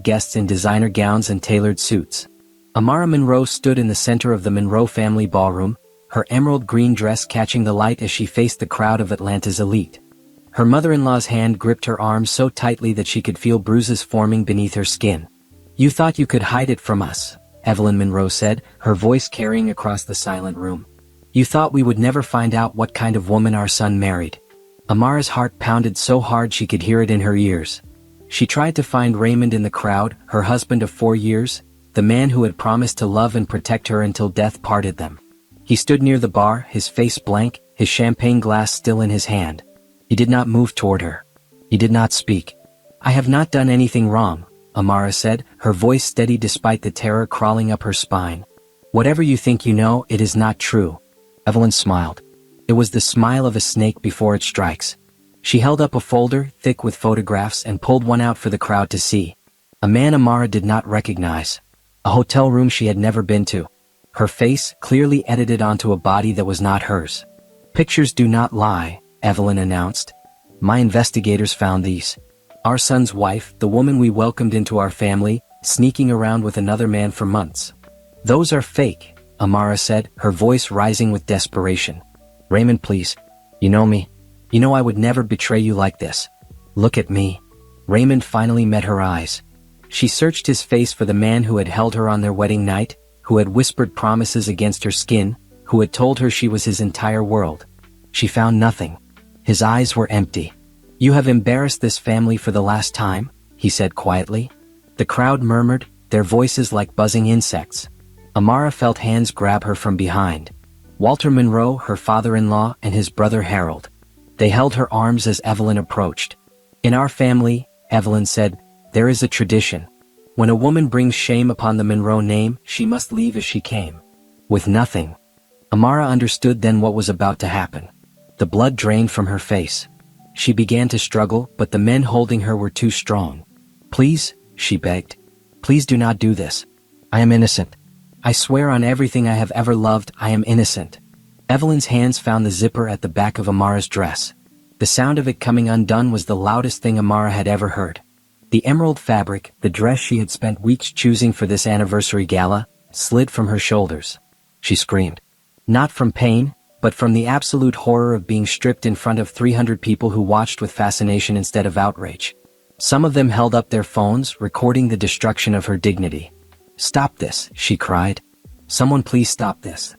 guests in designer gowns and tailored suits. Amara Monroe stood in the center of the Monroe family ballroom, her emerald green dress catching the light as she faced the crowd of Atlanta's elite. Her mother-in-law's hand gripped her arm so tightly that she could feel bruises forming beneath her skin. "You thought you could hide it from us," Evelyn Monroe said, her voice carrying across the silent room. "You thought we would never find out what kind of woman our son married." Amara's heart pounded so hard she could hear it in her ears. She tried to find Raymond in the crowd, her husband of 4 years, the man who had promised to love and protect her until death parted them. He stood near the bar, his face blank, his champagne glass still in his hand. He did not move toward her. He did not speak. "I have not done anything wrong," Amara said, her voice steady despite the terror crawling up her spine. "Whatever you think you know, it is not true." Evelyn smiled. It was the smile of a snake before it strikes. She held up a folder, thick with photographs, and pulled one out for the crowd to see. A man Amara did not recognize. A hotel room she had never been to. Her face, clearly edited onto a body that was not hers. "Pictures do not lie," Evelyn announced. "My investigators found these. Our son's wife, the woman we welcomed into our family, sneaking around with another man for months. Those are fake," Amara said, her voice rising with desperation. "Raymond, please. You know me. You know I would never betray you like this. Look at me." Raymond finally met her eyes. She searched his face for the man who had held her on their wedding night, who had whispered promises against her skin, who had told her she was his entire world. She found nothing. His eyes were empty. "You have embarrassed this family for the last time," he said quietly. The crowd murmured, their voices like buzzing insects. Amara felt hands grab her from behind. Walter Monroe, her father-in-law, and his brother Harold. They held her arms as Evelyn approached. "In our family," Evelyn said, "there is a tradition. When a woman brings shame upon the Monroe name, she must leave as she came. With nothing." Amara understood then what was about to happen. The blood drained from her face. She began to struggle, but the men holding her were too strong. "Please," she begged. "Please do not do this. I am innocent. I swear on everything I have ever loved, I am innocent." Evelyn's hands found the zipper at the back of Amara's dress. The sound of it coming undone was the loudest thing Amara had ever heard. The emerald fabric, the dress she had spent weeks choosing for this anniversary gala, slid from her shoulders. She screamed. Not from pain, but from the absolute horror of being stripped in front of 300 people who watched with fascination instead of outrage. Some of them held up their phones, recording the destruction of her dignity. "Stop this," she cried. "Someone please stop this."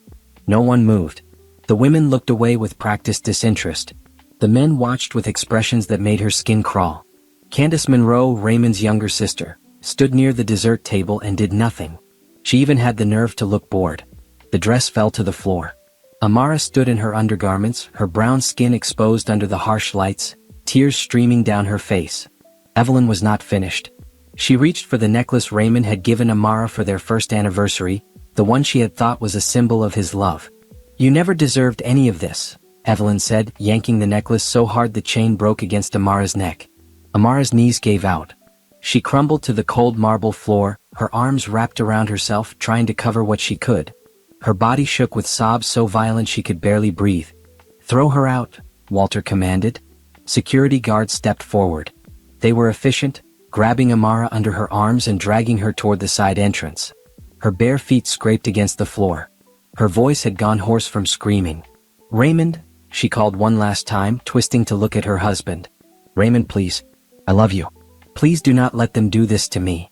No one moved. The women looked away with practiced disinterest. The men watched with expressions that made her skin crawl. Candace Monroe, Raymond's younger sister, stood near the dessert table and did nothing. She even had the nerve to look bored. The dress fell to the floor. Amara stood in her undergarments, her brown skin exposed under the harsh lights, tears streaming down her face. Evelyn was not finished. She reached for the necklace Raymond had given Amara for their first anniversary, the one she had thought was a symbol of his love. "You never deserved any of this," Evelyn said, yanking the necklace so hard the chain broke against Amara's neck. Amara's knees gave out. She crumbled to the cold marble floor, her arms wrapped around herself, trying to cover what she could. Her body shook with sobs so violent she could barely breathe. "Throw her out," Walter commanded. Security guards stepped forward. They were efficient, grabbing Amara under her arms and dragging her toward the side entrance. Her bare feet scraped against the floor. Her voice had gone hoarse from screaming. "Raymond," she called one last time, twisting to look at her husband. "Raymond, please. I love you. Please do not let them do this to me."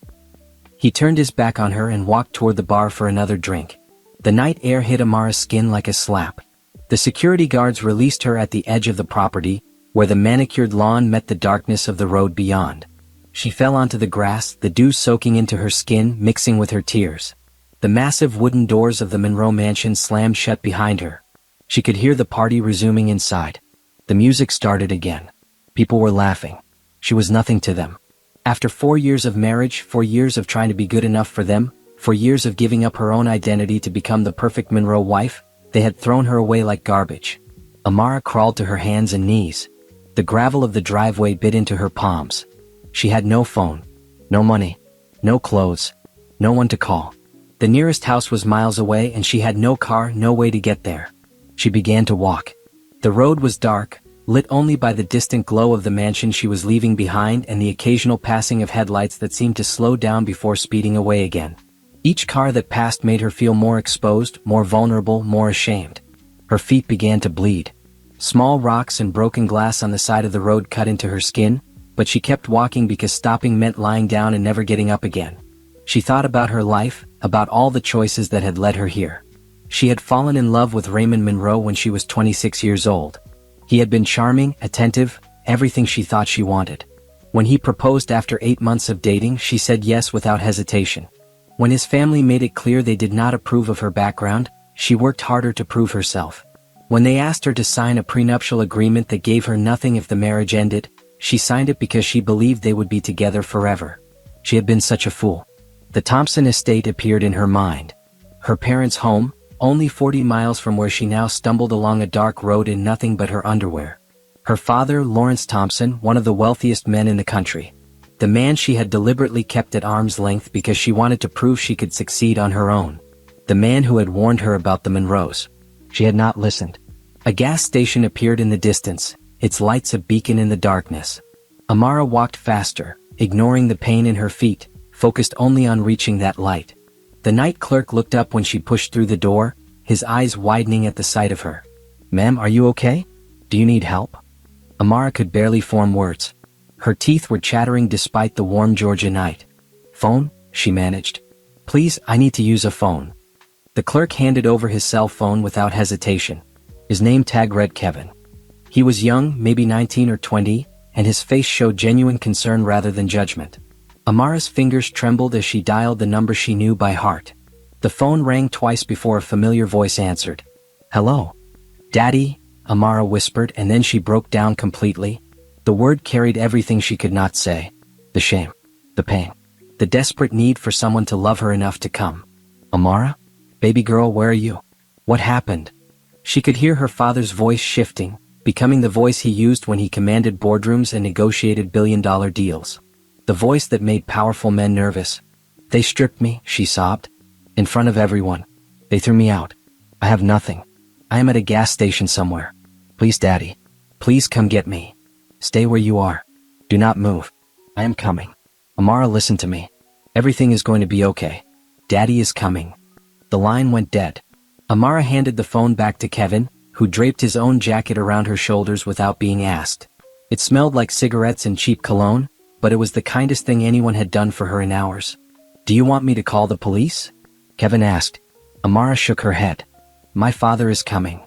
He turned his back on her and walked toward the bar for another drink. The night air hit Amara's skin like a slap. The security guards released her at the edge of the property, where the manicured lawn met the darkness of the road beyond. She fell onto the grass, the dew soaking into her skin, mixing with her tears. The massive wooden doors of the Monroe mansion slammed shut behind her. She could hear the party resuming inside. The music started again. People were laughing. She was nothing to them. After 4 years of marriage, 4 years of trying to be good enough for them, 4 years of giving up her own identity to become the perfect Monroe wife, they had thrown her away like garbage. Amara crawled to her hands and knees. The gravel of the driveway bit into her palms. She had no phone, no money, no clothes, no one to call. The nearest house was miles away and she had no car, no way to get there. She began to walk. The road was dark, lit only by the distant glow of the mansion she was leaving behind and the occasional passing of headlights that seemed to slow down before speeding away again. Each car that passed made her feel more exposed, more vulnerable, more ashamed. Her feet began to bleed. Small rocks and broken glass on the side of the road cut into her skin, but she kept walking because stopping meant lying down and never getting up again. She thought about her life, about all the choices that had led her here. She had fallen in love with Raymond Monroe when she was 26 years old. He had been charming, attentive, everything she thought she wanted. When he proposed after 8 months of dating, she said yes without hesitation. When his family made it clear they did not approve of her background, she worked harder to prove herself. When they asked her to sign a prenuptial agreement that gave her nothing if the marriage ended, she signed it because she believed they would be together forever. She had been such a fool. The Thompson estate appeared in her mind. Her parents' home, only 40 miles from where she now stumbled along a dark road in nothing but her underwear. Her father, Lawrence Thompson, one of the wealthiest men in the country. The man she had deliberately kept at arm's length because she wanted to prove she could succeed on her own. The man who had warned her about the Monroes. She had not listened. A gas station appeared in the distance, its lights a beacon in the darkness. Amara walked faster, ignoring the pain in her feet, focused only on reaching that light. The night clerk looked up when she pushed through the door, his eyes widening at the sight of her. "Ma'am, are you okay? Do you need help?" Amara could barely form words. Her teeth were chattering despite the warm Georgia night. "Phone?" she managed. "Please, I need to use a phone." The clerk handed over his cell phone without hesitation. His name tag read Kevin. He was young, maybe 19 or 20, and his face showed genuine concern rather than judgment. Amara's fingers trembled as she dialed the number she knew by heart. The phone rang twice before a familiar voice answered. "Hello? Daddy?" Amara whispered, and then she broke down completely. The word carried everything she could not say. The shame. The pain. The desperate need for someone to love her enough to come. "Amara? Baby girl, where are you? What happened?" She could hear her father's voice shifting, becoming the voice he used when he commanded boardrooms and negotiated billion-dollar deals. The voice that made powerful men nervous. "They stripped me," she sobbed. "In front of everyone. They threw me out. I have nothing. I am at a gas station somewhere. Please, Daddy. Please come get me. Stay where you are. Do not move. I am coming. Amara, listen to me. Everything is going to be okay. Daddy is coming." The line went dead. Amara handed the phone back to Kevin, who draped his own jacket around her shoulders without being asked. It smelled like cigarettes and cheap cologne, but it was the kindest thing anyone had done for her in hours. "Do you want me to call the police?" Kevin asked. Amara shook her head. "My father is coming."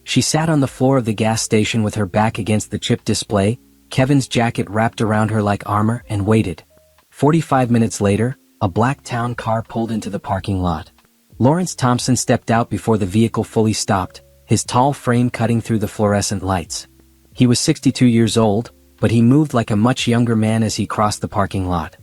She sat on the floor of the gas station with her back against the chip display, Kevin's jacket wrapped around her like armor, and waited. 45 minutes later, a black town car pulled into the parking lot. Lawrence Thompson stepped out before the vehicle fully stopped, his tall frame cutting through the fluorescent lights. He was 62 years old, but he moved like a much younger man as he crossed the parking lot.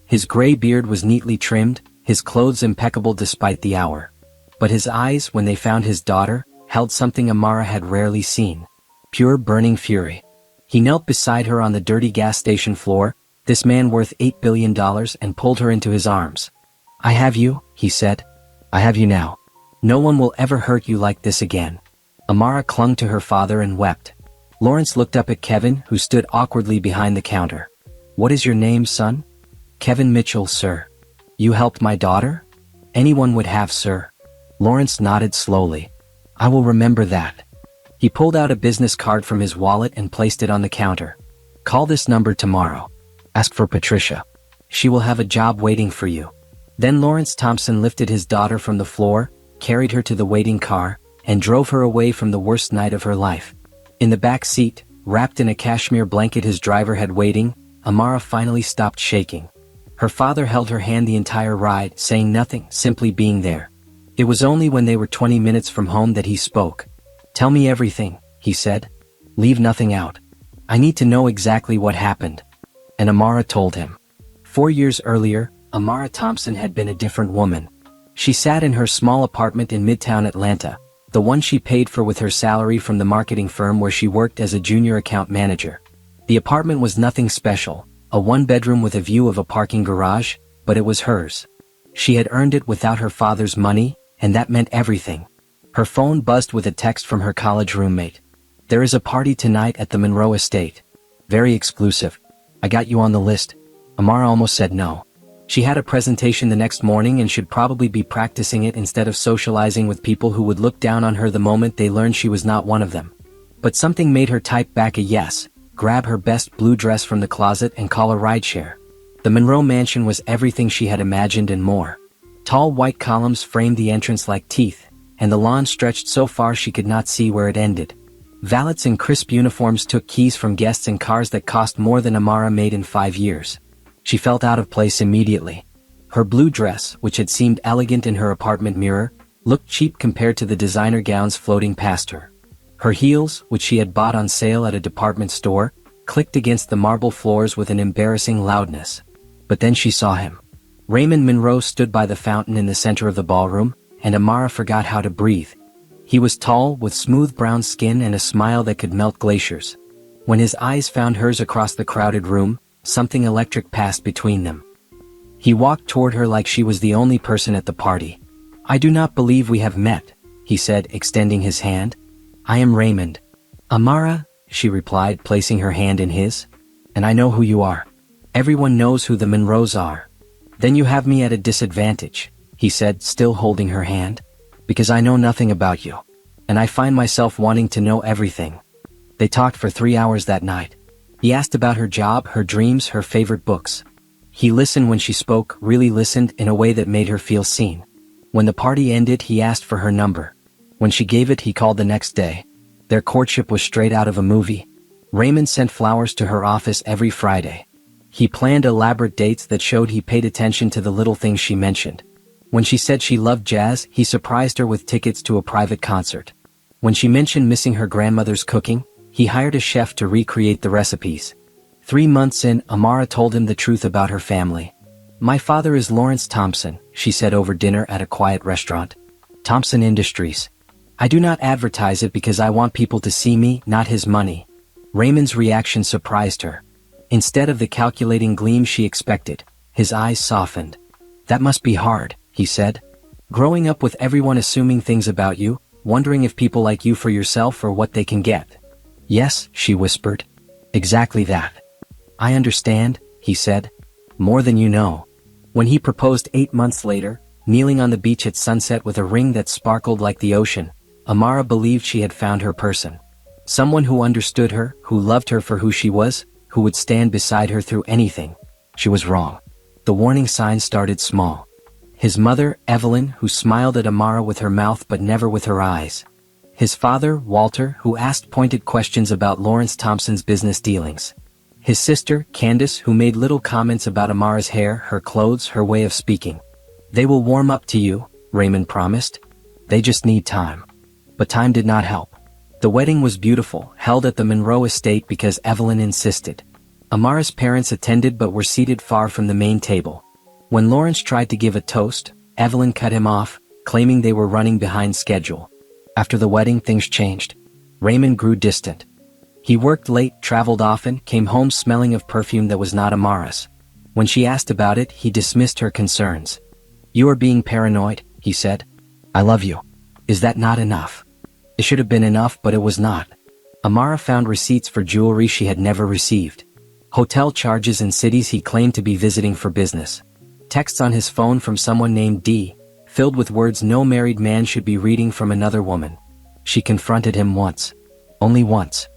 His gray beard was neatly trimmed, his clothes impeccable despite the hour. But his eyes, when they found his daughter, held something Amara had rarely seen. Pure burning fury. He knelt beside her on the dirty gas station floor, this man worth $8 billion, and pulled her into his arms. "I have you," he said. "I have you now. No one will ever hurt you like this again." Amara clung to her father and wept. Lawrence looked up at Kevin, who stood awkwardly behind the counter. "What is your name, son?" "Kevin Mitchell, sir." "You helped my daughter?" "Anyone would have, sir." Lawrence nodded slowly. "I will remember that." He pulled out a business card from his wallet and placed it on the counter. "Call this number tomorrow. Ask for Patricia. She will have a job waiting for you." Then Lawrence Thompson lifted his daughter from the floor, carried her to the waiting car, and drove her away from the worst night of her life. In the back seat, wrapped in a cashmere blanket his driver had waiting, Amara finally stopped shaking. Her father held her hand the entire ride, saying nothing, simply being there. It was only when they were 20 minutes from home that he spoke. "Tell me everything," he said. "Leave nothing out. I need to know exactly what happened." And Amara told him. 4 years earlier, Amara Thompson had been a different woman. She sat in her small apartment in Midtown Atlanta, the one she paid for with her salary from the marketing firm where she worked as a junior account manager. The apartment was nothing special, a one-bedroom with a view of a parking garage, but it was hers. She had earned it without her father's money, and that meant everything. Her phone buzzed with a text from her college roommate. "There is a party tonight at the Monroe estate. Very exclusive. I got you on the list." Amara almost said no. She had a presentation the next morning and should probably be practicing it instead of socializing with people who would look down on her the moment they learned she was not one of them. But something made her type back a yes, grab her best blue dress from the closet and call a rideshare. The Monroe mansion was everything she had imagined and more. Tall white columns framed the entrance like teeth, and the lawn stretched so far she could not see where it ended. Valets in crisp uniforms took keys from guests in cars that cost more than Amara made in 5 years. She felt out of place immediately. Her blue dress, which had seemed elegant in her apartment mirror, looked cheap compared to the designer gowns floating past her. Her heels, which she had bought on sale at a department store, clicked against the marble floors with an embarrassing loudness. But then she saw him. Raymond Monroe stood by the fountain in the center of the ballroom, and Amara forgot how to breathe. He was tall, with smooth brown skin and a smile that could melt glaciers. When his eyes found hers across the crowded room, something electric passed between them. He walked toward her like she was the only person at the party. "I do not believe we have met," he said, extending his hand. "I am Raymond." "Amara," she replied, placing her hand in his. "And I know who you are. Everyone knows who the Monroes are." "Then you have me at a disadvantage," he said, still holding her hand. "Because I know nothing about you. And I find myself wanting to know everything." They talked for 3 hours that night. He asked about her job, her dreams, her favorite books. He listened when she spoke, really listened in a way that made her feel seen. When the party ended, he asked for her number. When she gave it, he called the next day. Their courtship was straight out of a movie. Raymond sent flowers to her office every Friday. He planned elaborate dates that showed he paid attention to the little things she mentioned. When she said she loved jazz, he surprised her with tickets to a private concert. When she mentioned missing her grandmother's cooking, he hired a chef to recreate the recipes. 3 months in, Amara told him the truth about her family. "My father is Lawrence Thompson," she said over dinner at a quiet restaurant. "Thompson Industries. I do not advertise it because I want people to see me, not his money." Raymond's reaction surprised her. Instead of the calculating gleam she expected, his eyes softened. "That must be hard," he said. "Growing up with everyone assuming things about you, wondering if people like you for yourself or what they can get." "Yes," she whispered. "Exactly that." "I understand," he said. "More than you know." When he proposed 8 months later, kneeling on the beach at sunset with a ring that sparkled like the ocean, Amara believed she had found her person. Someone who understood her, who loved her for who she was, who would stand beside her through anything. She was wrong. The warning signs started small. His mother, Evelyn, who smiled at Amara with her mouth but never with her eyes. His father, Walter, who asked pointed questions about Lawrence Thompson's business dealings. His sister, Candace, who made little comments about Amara's hair, her clothes, her way of speaking. "They will warm up to you," Raymond promised. "They just need time." But time did not help. The wedding was beautiful, held at the Monroe estate because Evelyn insisted. Amara's parents attended but were seated far from the main table. When Lawrence tried to give a toast, Evelyn cut him off, claiming they were running behind schedule. After the wedding, things changed. Raymond grew distant. He worked late, traveled often, came home smelling of perfume that was not Amara's. When she asked about it, he dismissed her concerns. "You are being paranoid," he said. "I love you. Is that not enough?" It should have been enough, but it was not. Amara found receipts for jewelry she had never received. Hotel charges in cities he claimed to be visiting for business. Texts on his phone from someone named D, filled with words no married man should be reading from another woman. She confronted him once. Only once.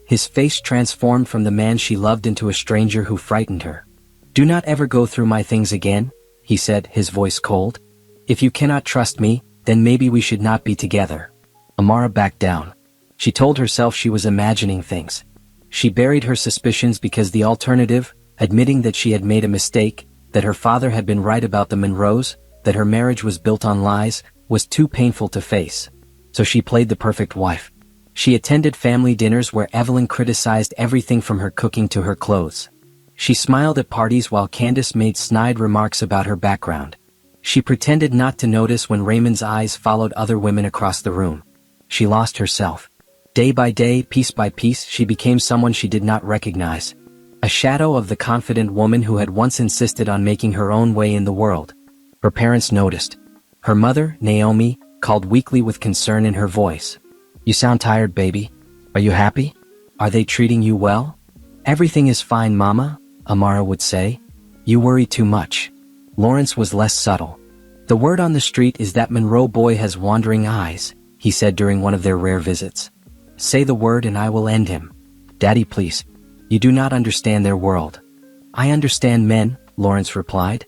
His face transformed from the man she loved into a stranger who frightened her. "Do not ever go through my things again," he said, his voice cold. "If you cannot trust me, then maybe we should not be together." Amara backed down. She told herself she was imagining things. She buried her suspicions because the alternative, admitting that she had made a mistake, that her father had been right about the Monroes, that her marriage was built on lies, was too painful to face. So she played the perfect wife. She attended family dinners where Evelyn criticized everything from her cooking to her clothes. She smiled at parties while Candace made snide remarks about her background. She pretended not to notice when Raymond's eyes followed other women across the room. She lost herself. Day by day, piece by piece, she became someone she did not recognize. A shadow of the confident woman who had once insisted on making her own way in the world. Her parents noticed. Her mother, Naomi, called weekly with concern in her voice. "You sound tired, baby." Are you happy? Are they treating you well? Everything is fine, Mama, Amara would say. You worry too much. Lawrence was less subtle. The word on the street is that Monroe boy has wandering eyes, he said during one of their rare visits. Say the word and I will end him. Daddy, please. You do not understand their world. I understand men, Lawrence replied.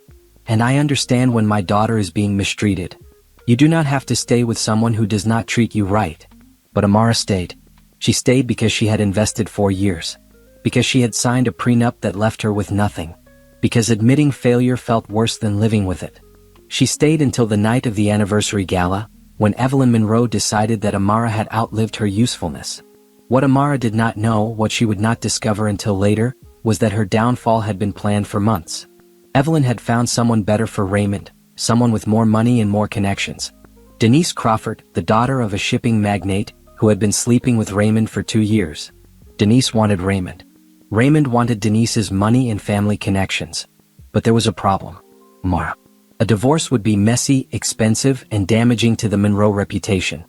And I understand when my daughter is being mistreated. You do not have to stay with someone who does not treat you right. But Amara stayed. She stayed because she had invested 4 years. Because she had signed a prenup that left her with nothing. Because admitting failure felt worse than living with it. She stayed until the night of the anniversary gala, when Evelyn Monroe decided that Amara had outlived her usefulness. What Amara did not know, what she would not discover until later, was that her downfall had been planned for months. Evelyn had found someone better for Raymond, someone with more money and more connections. Denise Crawford, the daughter of a shipping magnate, who had been sleeping with Raymond for 2 years. Denise wanted Raymond. Raymond wanted Denise's money and family connections. But there was a problem. Amara. A divorce would be messy, expensive, and damaging to the Monroe reputation.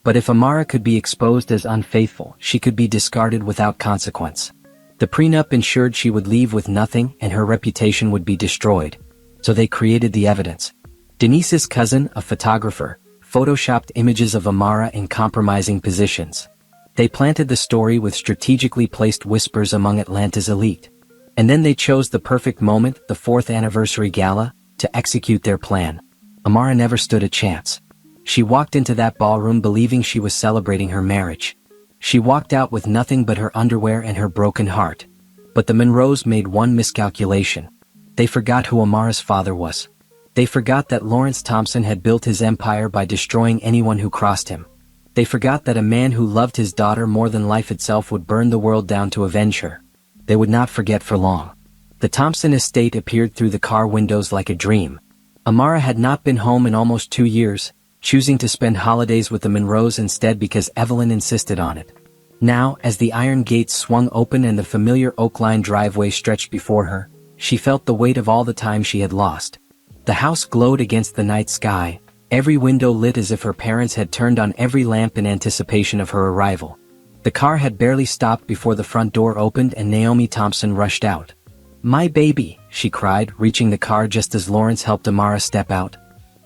But if Amara could be exposed as unfaithful, she could be discarded without consequence. The prenup ensured she would leave with nothing and her reputation would be destroyed. So they created the evidence. Denise's cousin, a photographer, photoshopped images of Amara in compromising positions. They planted the story with strategically placed whispers among Atlanta's elite. And then they chose the perfect moment, the 4th anniversary gala, to execute their plan. Amara never stood a chance. She walked into that ballroom believing she was celebrating her marriage. She walked out with nothing but her underwear and her broken heart. But the Monroes made one miscalculation. They forgot who Amara's father was. They forgot that Lawrence Thompson had built his empire by destroying anyone who crossed him. They forgot that a man who loved his daughter more than life itself would burn the world down to avenge her. They would not forget for long. The Thompson estate appeared through the car windows like a dream. Amara had not been home in almost 2 years, choosing to spend holidays with the Monroes instead because Evelyn insisted on it. Now, as the iron gates swung open and the familiar oak-lined driveway stretched before her, she felt the weight of all the time she had lost. The house glowed against the night sky, every window lit as if her parents had turned on every lamp in anticipation of her arrival. The car had barely stopped before the front door opened and Naomi Thompson rushed out. My baby, she cried, reaching the car just as Lawrence helped Amara step out.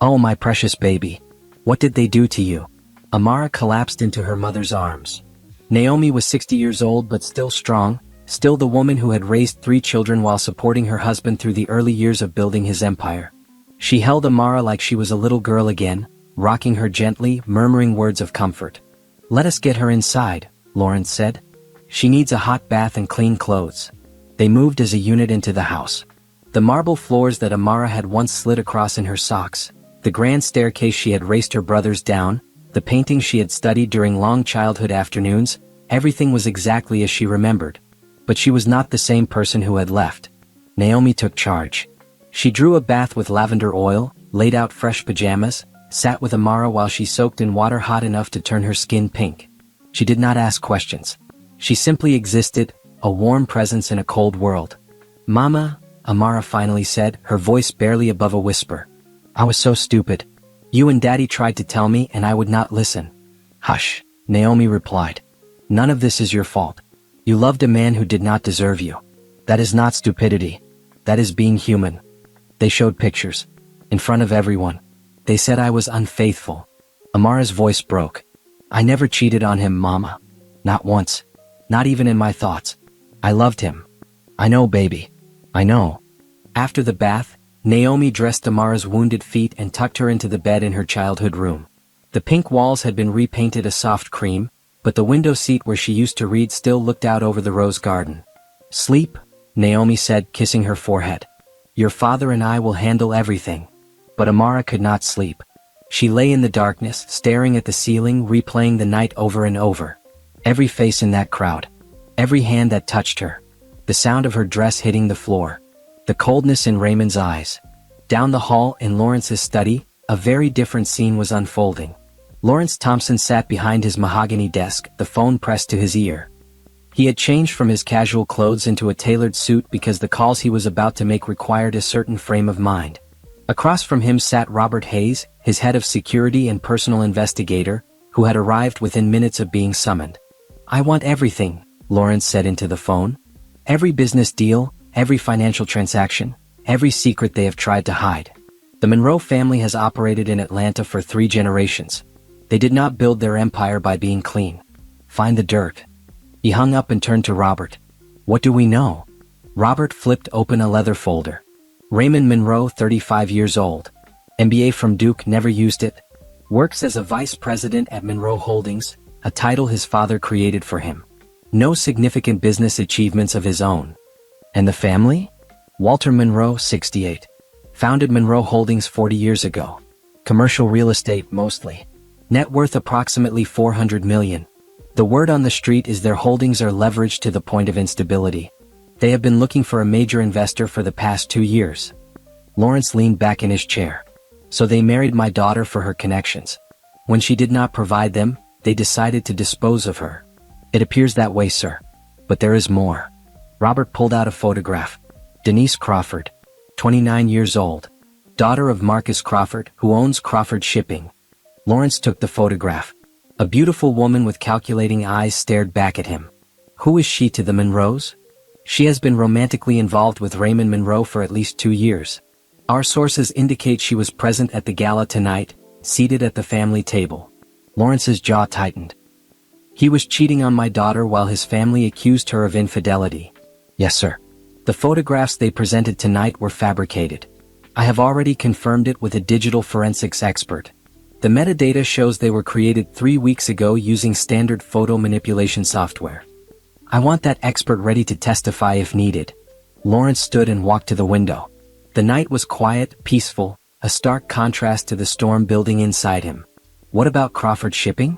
Oh, my precious baby. What did they do to you? Amara collapsed into her mother's arms. Naomi was 60 years old but still strong, still the woman who had raised 3 children while supporting her husband through the early years of building his empire. She held Amara like she was a little girl again, rocking her gently, murmuring words of comfort. Let us get her inside, Lawrence said. She needs a hot bath and clean clothes. They moved as a unit into the house. The marble floors that Amara had once slid across in her socks, the grand staircase she had raced her brothers down, the paintings she had studied during long childhood afternoons, everything was exactly as she remembered. But she was not the same person who had left. Naomi took charge. She drew a bath with lavender oil, laid out fresh pajamas, sat with Amara while she soaked in water hot enough to turn her skin pink. She did not ask questions. She simply existed, a warm presence in a cold world. Mama, Amara finally said, her voice barely above a whisper. I was so stupid. You and Daddy tried to tell me and I would not listen. Hush, Naomi replied. None of this is your fault. You loved a man who did not deserve you. That is not stupidity. That is being human. They showed pictures. In front of everyone. They said I was unfaithful. Amara's voice broke. I never cheated on him, Mama. Not once. Not even in my thoughts. I loved him. I know, baby. I know. After the bath, Naomi dressed Amara's wounded feet and tucked her into the bed in her childhood room. The pink walls had been repainted a soft cream, but the window seat where she used to read still looked out over the rose garden. Sleep, Naomi said, kissing her forehead. Your father and I will handle everything. But Amara could not sleep. She lay in the darkness, staring at the ceiling, replaying the night over and over. Every face in that crowd. Every hand that touched her. The sound of her dress hitting the floor. The coldness in Raymond's eyes. Down the hall in Lawrence's study, a very different scene was unfolding. Lawrence Thompson sat behind his mahogany desk, the phone pressed to his ear. He had changed from his casual clothes into a tailored suit because the calls he was about to make required a certain frame of mind. Across from him sat Robert Hayes, his head of security and personal investigator, who had arrived within minutes of being summoned. I want everything, Lawrence said into the phone. Every business deal, every financial transaction, every secret they have tried to hide. The Monroe family has operated in Atlanta for 3 generations. They did not build their empire by being clean. Find the dirt. He hung up and turned to Robert. What do we know? Robert flipped open a leather folder. Raymond Monroe, 35 years old. MBA from Duke, never used it. Works as a vice president at Monroe Holdings, a title his father created for him. No significant business achievements of his own. And the family? Walter Monroe, 68. Founded Monroe Holdings 40 years ago. Commercial real estate mostly. Net worth approximately $400 million. The word on the street is their holdings are leveraged to the point of instability. They have been looking for a major investor for the past 2 years. Lawrence leaned back in his chair. So they married my daughter for her connections. When she did not provide them, they decided to dispose of her. It appears that way, sir. But there is more. Robert pulled out a photograph. Denise Crawford, 29 years old. Daughter of Marcus Crawford, who owns Crawford Shipping. Lawrence took the photograph. A beautiful woman with calculating eyes stared back at him. Who is she to the Monroes? She has been romantically involved with Raymond Monroe for at least 2 years. Our sources indicate she was present at the gala tonight, seated at the family table. Lawrence's jaw tightened. He was cheating on my daughter while his family accused her of infidelity. Yes, sir. The photographs they presented tonight were fabricated. I have already confirmed it with a digital forensics expert. The metadata shows they were created 3 weeks ago using standard photo manipulation software. I want that expert ready to testify if needed. Lawrence stood and walked to the window. The night was quiet, peaceful, a stark contrast to the storm building inside him. What about Crawford Shipping?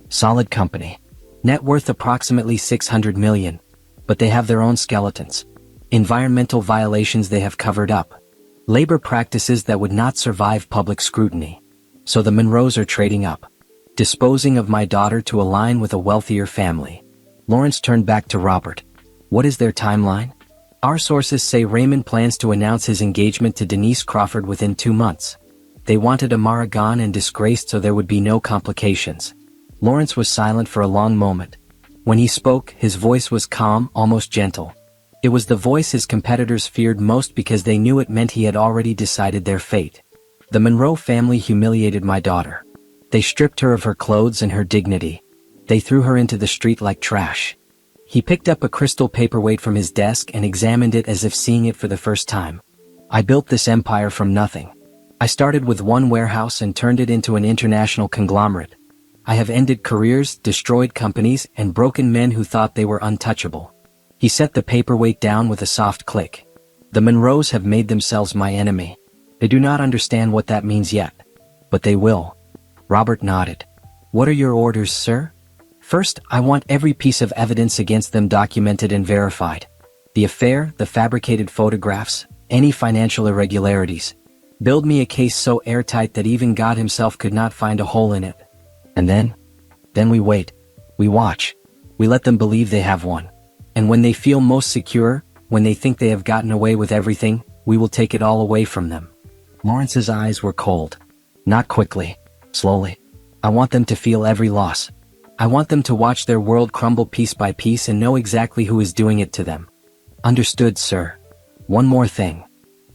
Solid company. Net worth approximately $600 million. But they have their own skeletons. Environmental violations they have covered up. Labor practices that would not survive public scrutiny. So the Monroes are trading up. Disposing of my daughter to align with a wealthier family. Lawrence turned back to Robert. What is their timeline? Our sources say Raymond plans to announce his engagement to Denise Crawford within 2 months. They wanted Amara gone and disgraced so there would be no complications. Lawrence was silent for a long moment. When he spoke, his voice was calm, almost gentle. It was the voice his competitors feared most because they knew it meant he had already decided their fate. The Monroe family humiliated my daughter. They stripped her of her clothes and her dignity. They threw her into the street like trash. He picked up a crystal paperweight from his desk and examined it as if seeing it for the first time. I built this empire from nothing. I started with one warehouse and turned it into an international conglomerate. I have ended careers, destroyed companies, and broken men who thought they were untouchable. He set the paperweight down with a soft click. The Monroes have made themselves my enemy. They do not understand what that means yet. But they will. Robert nodded. What are your orders, sir? First, I want every piece of evidence against them documented and verified. The affair, the fabricated photographs, any financial irregularities. Build me a case so airtight that even God himself could not find a hole in it. And then we wait. We watch. We let them believe they have one. And when they feel most secure, when they think they have gotten away with everything, we will take it all away from them. Lawrence's eyes were cold. Not quickly. Slowly. I want them to feel every loss. I want them to watch their world crumble piece by piece and know exactly who is doing it to them. Understood, sir. One more thing.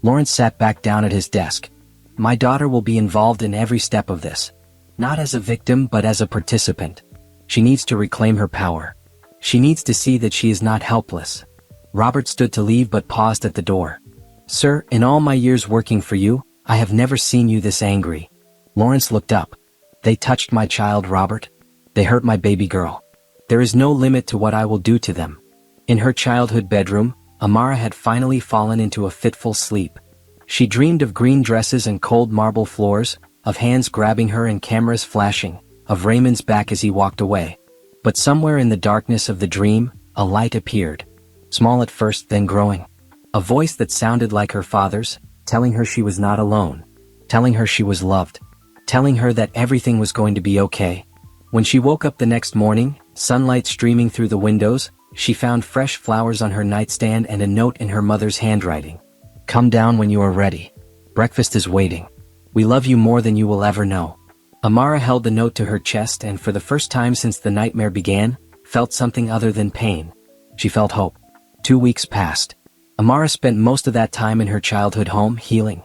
Lawrence sat back down at his desk. My daughter will be involved in every step of this. Not as a victim but as a participant. She needs to reclaim her power. She needs to see that she is not helpless. Robert stood to leave but paused at the door. Sir, in all my years working for you, I have never seen you this angry. Lawrence looked up. They touched my child, Robert. They hurt my baby girl. There is no limit to what I will do to them. In her childhood bedroom, Amara had finally fallen into a fitful sleep. She dreamed of green dresses and cold marble floors, of hands grabbing her and cameras flashing, of Raymond's back as he walked away. But somewhere in the darkness of the dream, a light appeared. Small at first, then growing. A voice that sounded like her father's, telling her she was not alone. Telling her she was loved. Telling her that everything was going to be okay. When she woke up the next morning, sunlight streaming through the windows, she found fresh flowers on her nightstand and a note in her mother's handwriting. Come down when you are ready. Breakfast is waiting. We love you more than you will ever know. Amara held the note to her chest and for the first time since the nightmare began, felt something other than pain. She felt hope. 2 weeks passed. Amara spent most of that time in her childhood home healing.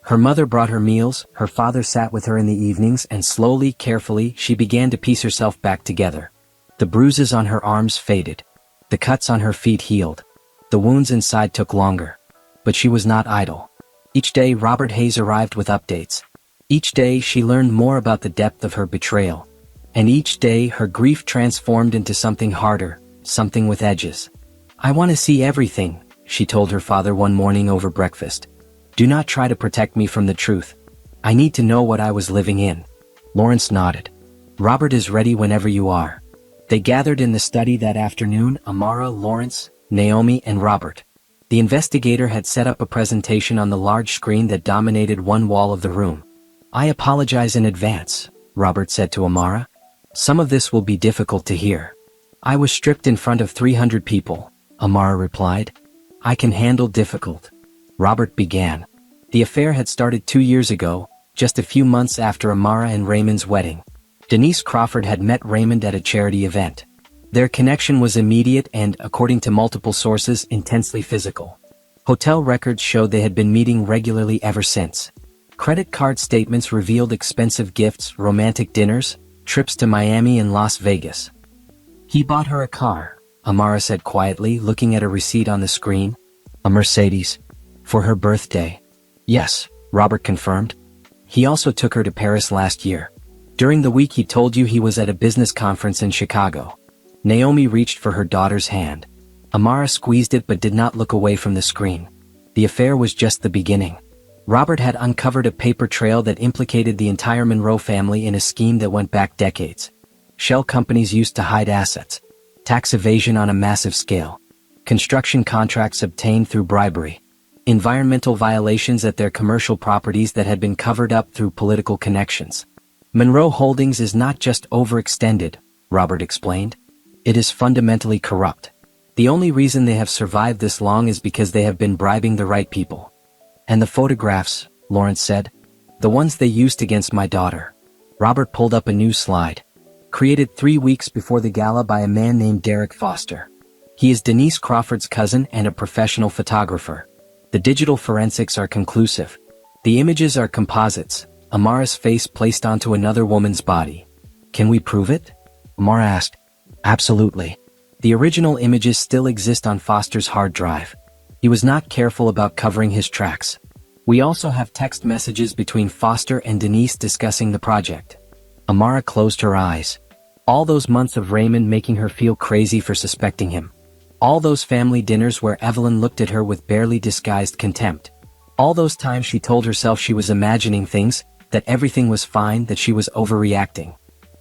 Her mother brought her meals, her father sat with her in the evenings, and slowly, carefully, she began to piece herself back together. The bruises on her arms faded. The cuts on her feet healed. The wounds inside took longer. But she was not idle. Each day Robert Hayes arrived with updates. Each day she learned more about the depth of her betrayal. And each day her grief transformed into something harder, something with edges. "I want to see everything," she told her father one morning over breakfast. "Do not try to protect me from the truth. I need to know what I was living in." Lawrence nodded. "Robert is ready whenever you are." They gathered in the study that afternoon, Amara, Lawrence, Naomi, and Robert. The investigator had set up a presentation on the large screen that dominated one wall of the room. "I apologize in advance," Robert said to Amara. "Some of this will be difficult to hear." "I was stripped in front of 300 people," Amara replied. "I can handle difficult." Robert began. The affair had started 2 years ago, just a few months after Amara and Raymond's wedding. Denise Crawford had met Raymond at a charity event. Their connection was immediate and, according to multiple sources, intensely physical. Hotel records showed they had been meeting regularly ever since. Credit card statements revealed expensive gifts, romantic dinners, trips to Miami and Las Vegas. "He bought her a car," Amara said quietly, looking at a receipt on the screen. "A Mercedes. For her birthday." "Yes," Robert confirmed. "He also took her to Paris last year. During the week he told you he was at a business conference in Chicago." Naomi reached for her daughter's hand. Amara squeezed it but did not look away from the screen. The affair was just the beginning. Robert had uncovered a paper trail that implicated the entire Monroe family in a scheme that went back decades. Shell companies used to hide assets. Tax evasion on a massive scale. Construction contracts obtained through bribery. Environmental violations at their commercial properties that had been covered up through political connections. "Monroe Holdings is not just overextended," Robert explained. "It is fundamentally corrupt. The only reason they have survived this long is because they have been bribing the right people." "And the photographs," Lawrence said. "The ones they used against my daughter." Robert pulled up a new slide. "Created 3 weeks before the gala by a man named Derek Foster. He is Denise Crawford's cousin and a professional photographer. The digital forensics are conclusive. The images are composites, Amara's face placed onto another woman's body." "Can we prove it?" Amara asked. "Absolutely. The original images still exist on Foster's hard drive. He was not careful about covering his tracks. We also have text messages between Foster and Denise discussing the project." Amara closed her eyes. All those months of Raymond making her feel crazy for suspecting him. All those family dinners where Evelyn looked at her with barely disguised contempt. All those times she told herself she was imagining things, that everything was fine, that she was overreacting.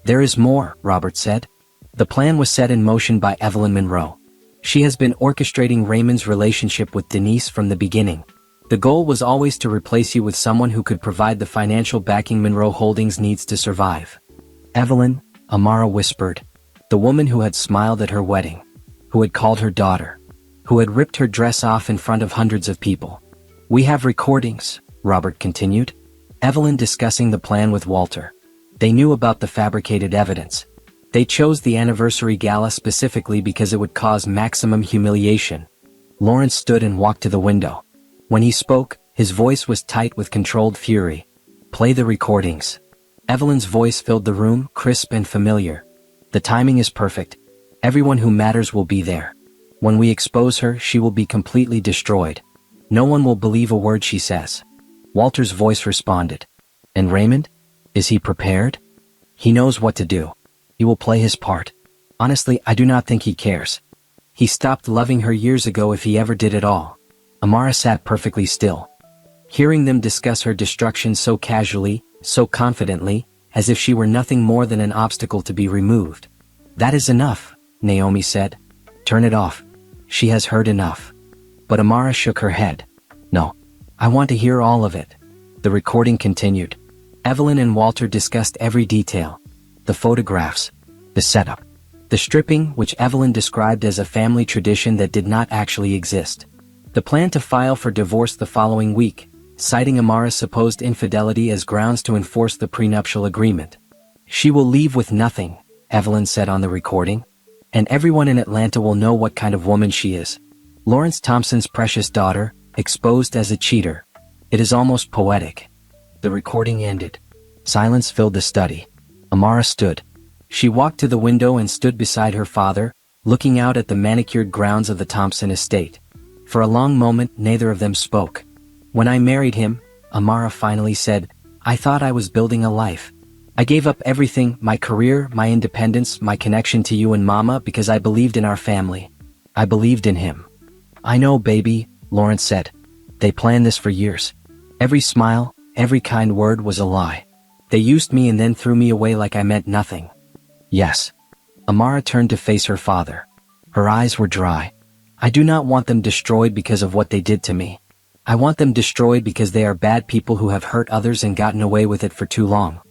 "There is more," Robert said. "The plan was set in motion by Evelyn Monroe. She has been orchestrating Raymond's relationship with Denise from the beginning. The goal was always to replace you with someone who could provide the financial backing Monroe Holdings needs to survive." "Evelyn," Amara whispered. "The woman who had smiled at her wedding. Who had called her daughter. Who had ripped her dress off in front of hundreds of people. We have recordings," Robert continued. "Evelyn discussing the plan with Walter. They knew about the fabricated evidence. They chose the anniversary gala specifically because it would cause maximum humiliation." Lawrence stood and walked to the window. When he spoke, his voice was tight with controlled fury. "Play the recordings." Evelyn's voice filled the room, crisp and familiar. "The timing is perfect. Everyone who matters will be there. When we expose her, she will be completely destroyed. No one will believe a word she says." Walter's voice responded. "And Raymond? Is he prepared?" "He knows what to do. He will play his part. Honestly, I do not think he cares. He stopped loving her years ago if he ever did at all." Amara sat perfectly still. Hearing them discuss her destruction so casually, so confidently, as if she were nothing more than an obstacle to be removed. "That is enough," Naomi said. "Turn it off. She has heard enough." But Amara shook her head. "No. I want to hear all of it." The recording continued. Evelyn and Walter discussed every detail. The photographs. The setup. The stripping, which Evelyn described as a family tradition that did not actually exist. The plan to file for divorce the following week, citing Amara's supposed infidelity as grounds to enforce the prenuptial agreement. "She will leave with nothing," Evelyn said on the recording. And everyone in Atlanta will know what kind of woman she is. Lawrence Thompson's precious daughter, exposed as a cheater. It is almost poetic. The recording ended. Silence filled the study. Amara stood. She walked to the window and stood beside her father, looking out at the manicured grounds of the Thompson estate. For a long moment, neither of them spoke. When I married him, Amara finally said, I thought I was building a life. I gave up everything, my career, my independence, my connection to you and Mama, because I believed in our family. I believed in him. I know, baby, Lawrence said. They planned this for years. Every smile, every kind word was a lie. They used me and then threw me away like I meant nothing. Yes. Amara turned to face her father. Her eyes were dry. I do not want them destroyed because of what they did to me. I want them destroyed because they are bad people who have hurt others and gotten away with it for too long.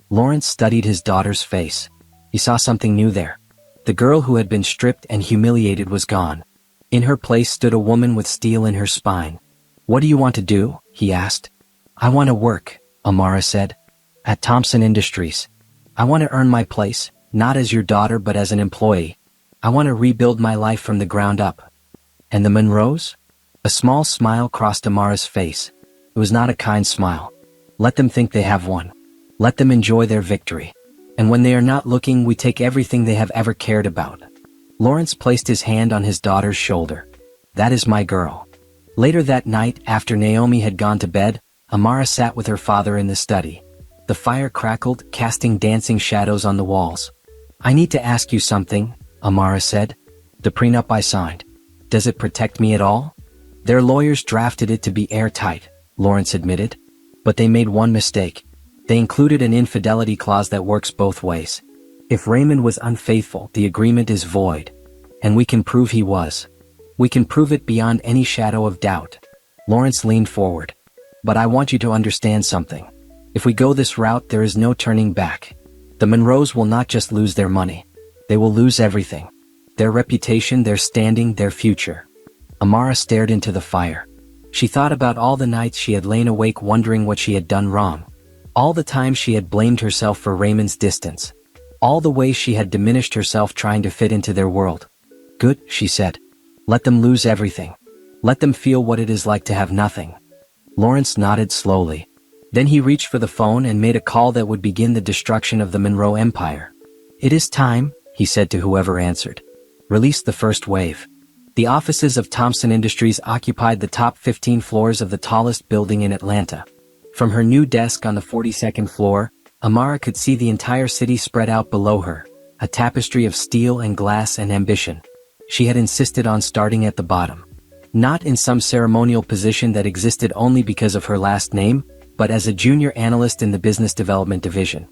Lawrence studied his daughter's face. He saw something new there. The girl who had been stripped and humiliated was gone. In her place stood a woman with steel in her spine. What do you want to do? He asked. I want to work, Amara said. At Thompson Industries. I want to earn my place, not as your daughter but as an employee. I want to rebuild my life from the ground up. And the Monroes? A small smile crossed Amara's face. It was not a kind smile. Let them think they have won. Let them enjoy their victory. And when they are not looking, we take everything they have ever cared about. Lawrence placed his hand on his daughter's shoulder. That is my girl. Later that night, after Naomi had gone to bed, Amara sat with her father in the study. The fire crackled, casting dancing shadows on the walls. I need to ask you something, Amara said. The prenup I signed. Does it protect me at all? Their lawyers drafted it to be airtight, Lawrence admitted. But they made one mistake. They included an infidelity clause that works both ways. If Raymond was unfaithful, the agreement is void. And we can prove he was. We can prove it beyond any shadow of doubt. Lawrence leaned forward. But I want you to understand something. If we go this route, there is no turning back. The Monroes will not just lose their money. They will lose everything. Their reputation, their standing, their future. Amara stared into the fire. She thought about all the nights she had lain awake wondering what she had done wrong. All the times she had blamed herself for Raymond's distance. All the ways she had diminished herself trying to fit into their world. Good, she said. Let them lose everything. Let them feel what it is like to have nothing. Lawrence nodded slowly. Then he reached for the phone and made a call that would begin the destruction of the Monroe Empire. It is time, he said to whoever answered. Release the first wave. The offices of Thompson Industries occupied the top 15 floors of the tallest building in Atlanta. From her new desk on the 42nd floor, Amara could see the entire city spread out below her, a tapestry of steel and glass and ambition. She had insisted on starting at the bottom. Not in some ceremonial position that existed only because of her last name, but as a junior analyst in the business development division.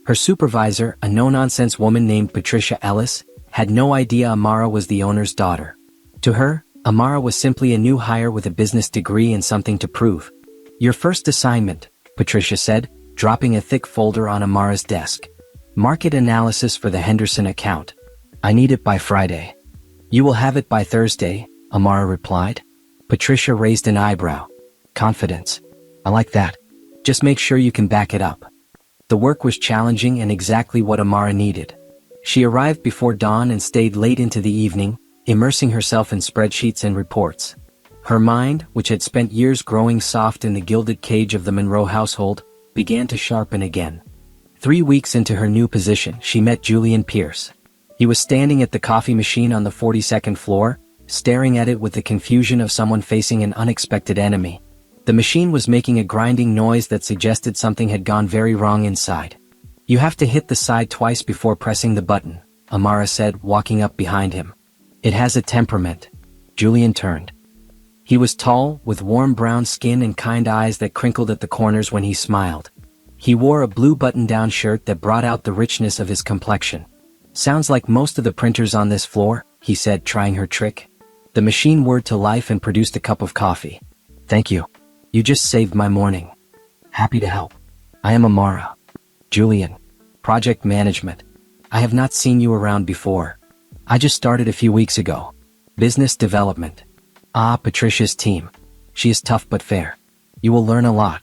Her supervisor, a no-nonsense woman named Patricia Ellis, had no idea Amara was the owner's daughter. To her, Amara was simply a new hire with a business degree and something to prove. Your first assignment, Patricia said, dropping a thick folder on Amara's desk. Market analysis for the Henderson account. I need it by Friday. You will have it by Thursday, Amara replied. Patricia raised an eyebrow. Confidence. I like that. Just make sure you can back it up. The work was challenging and exactly what Amara needed. She arrived before dawn and stayed late into the evening, immersing herself in spreadsheets and reports. Her mind, which had spent years growing soft in the gilded cage of the Monroe household, began to sharpen again. 3 weeks into her new position, she met Julian Pierce. He was standing at the coffee machine on the 42nd floor, staring at it with the confusion of someone facing an unexpected enemy. The machine was making a grinding noise that suggested something had gone very wrong inside. You have to hit the side twice before pressing the button, Amara said, walking up behind him. It has a temperament. Julian turned. He was tall, with warm brown skin and kind eyes that crinkled at the corners when he smiled. He wore a blue button-down shirt that brought out the richness of his complexion. Sounds like most of the printers on this floor, he said, trying her trick. The machine whirred to life and produced a cup of coffee. Thank you. You just saved my morning. Happy to help. I am Amara. Julian. Project management. I have not seen you around before. I just started a few weeks ago. Business development. Ah, Patricia's team. She is tough but fair. You will learn a lot.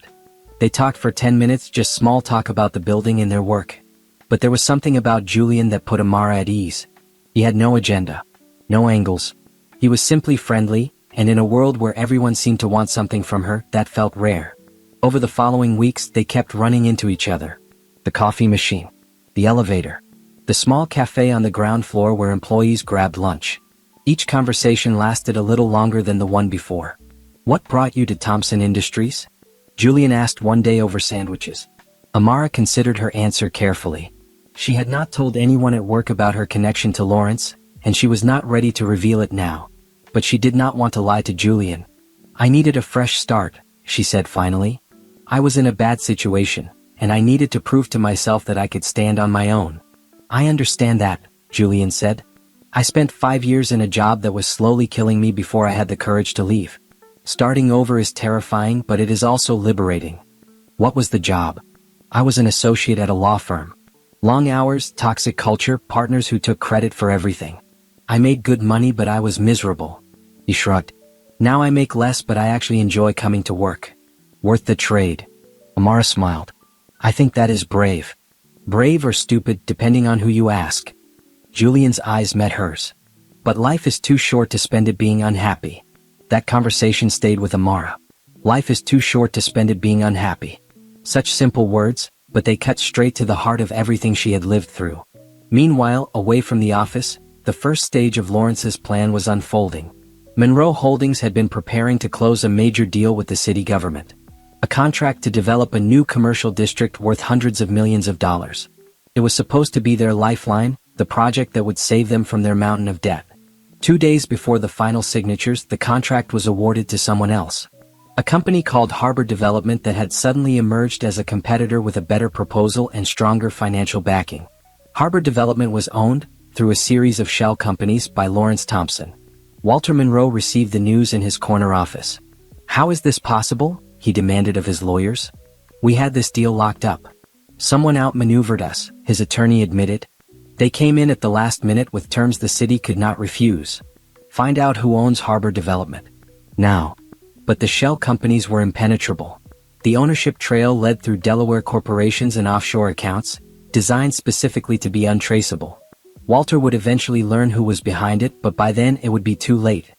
They talked for 10 minutes, just small talk about the building and their work. But there was something about Julian that put Amara at ease. He had no agenda. No angles. He was simply friendly, and in a world where everyone seemed to want something from her, that felt rare. Over the following weeks, they kept running into each other. The coffee machine. The elevator. The small cafe on the ground floor where employees grabbed lunch. Each conversation lasted a little longer than the one before. "What brought you to Thompson Industries?" Julian asked one day over sandwiches. Amara considered her answer carefully. She had not told anyone at work about her connection to Lawrence, and she was not ready to reveal it now. But she did not want to lie to Julian. "I needed a fresh start," she said finally. "I was in a bad situation, and I needed to prove to myself that I could stand on my own." "I understand that," Julian said. "I spent 5 years in a job that was slowly killing me before I had the courage to leave. Starting over is terrifying, but it is also liberating." "What was the job?" "I was an associate at a law firm. Long hours, toxic culture, partners who took credit for everything. I made good money, but I was miserable." He shrugged. "Now I make less, but I actually enjoy coming to work. Worth the trade." Amara smiled. "I think that is brave. Brave or stupid, depending on who you ask." Julian's eyes met hers. "But life is too short to spend it being unhappy." That conversation stayed with Amara. Life is too short to spend it being unhappy. Such simple words, but they cut straight to the heart of everything she had lived through. Meanwhile, away from the office, the first stage of Lawrence's plan was unfolding. Monroe Holdings had been preparing to close a major deal with the city government. A contract to develop a new commercial district worth hundreds of millions of dollars. It was supposed to be their lifeline, the project that would save them from their mountain of debt. 2 days before the final signatures, the contract was awarded to someone else. A company called Harbor Development that had suddenly emerged as a competitor with a better proposal and stronger financial backing. Harbor Development was owned, through a series of shell companies, by Lawrence Thompson. Walter Monroe received the news in his corner office. "How is this possible?" he demanded of his lawyers. "We had this deal locked up. Someone outmaneuvered us," his attorney admitted. "They came in at the last minute with terms the city could not refuse. Find out who owns Harbor Development now." But the shell companies were impenetrable. The ownership trail led through Delaware corporations and offshore accounts, designed specifically to be untraceable. Walter would eventually learn who was behind it, but by then it would be too late.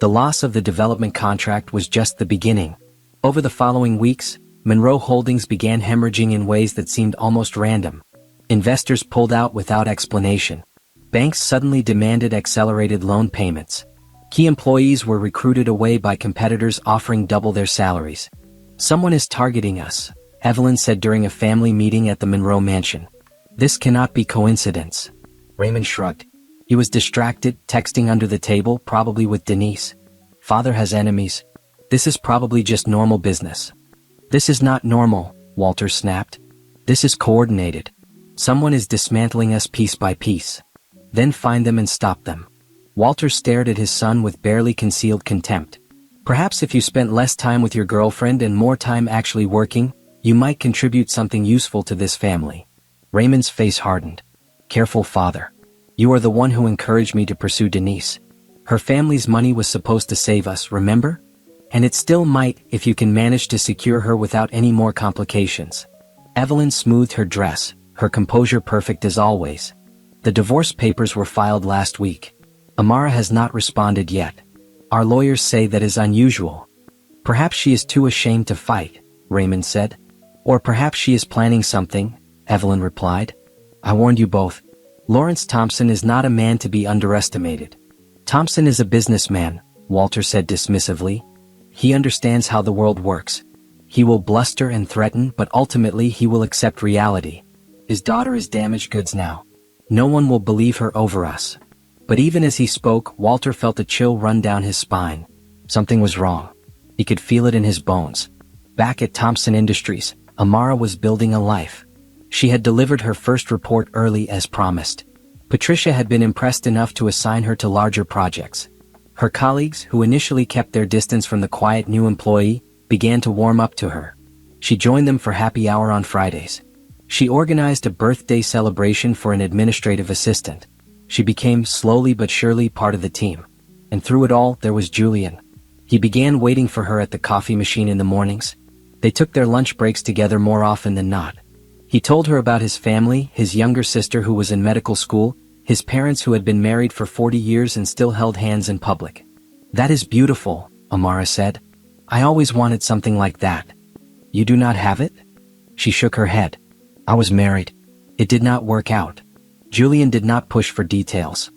The loss of the development contract was just the beginning. Over the following weeks, Monroe Holdings began hemorrhaging in ways that seemed almost random. Investors pulled out without explanation. Banks suddenly demanded accelerated loan payments. Key employees were recruited away by competitors offering double their salaries. "Someone is targeting us," Evelyn said during a family meeting at the Monroe mansion. "This cannot be coincidence." Raymond shrugged. He was distracted, texting under the table, probably with Denise. "Father has enemies. This is probably just normal business." "This is not normal," Walter snapped. "This is coordinated. Someone is dismantling us piece by piece. Then find them and stop them." Walter stared at his son with barely concealed contempt. "Perhaps if you spent less time with your girlfriend and more time actually working, you might contribute something useful to this family." Raymond's face hardened. "Careful, father. You are the one who encouraged me to pursue Denise. Her family's money was supposed to save us, remember? And it still might if you can manage to secure her without any more complications." Evelyn smoothed her dress, her composure perfect as always. "The divorce papers were filed last week. Amara has not responded yet. Our lawyers say that is unusual." "Perhaps she is too ashamed to fight," Raymond said. "Or perhaps she is planning something," Evelyn replied. "I warned you both. Lawrence Thompson is not a man to be underestimated." "Thompson is a businessman," Walter said dismissively. "He understands how the world works. He will bluster and threaten, but ultimately he will accept reality. His daughter is damaged goods now. No one will believe her over us." But even as he spoke, Walter felt a chill run down his spine. Something was wrong. He could feel it in his bones. Back at Thompson Industries, Amara was building a life. She had delivered her first report early as promised. Patricia had been impressed enough to assign her to larger projects. Her colleagues, who initially kept their distance from the quiet new employee, began to warm up to her. She joined them for happy hour on Fridays. She organized a birthday celebration for an administrative assistant. She became, slowly but surely, part of the team. And through it all, there was Julian. He began waiting for her at the coffee machine in the mornings. They took their lunch breaks together more often than not. He told her about his family, his younger sister who was in medical school, his parents who had been married for 40 years and still held hands in public. "That is beautiful," Amara said. "I always wanted something like that." "You do not have it?" She shook her head. "I was married. It did not work out." Julian did not push for details.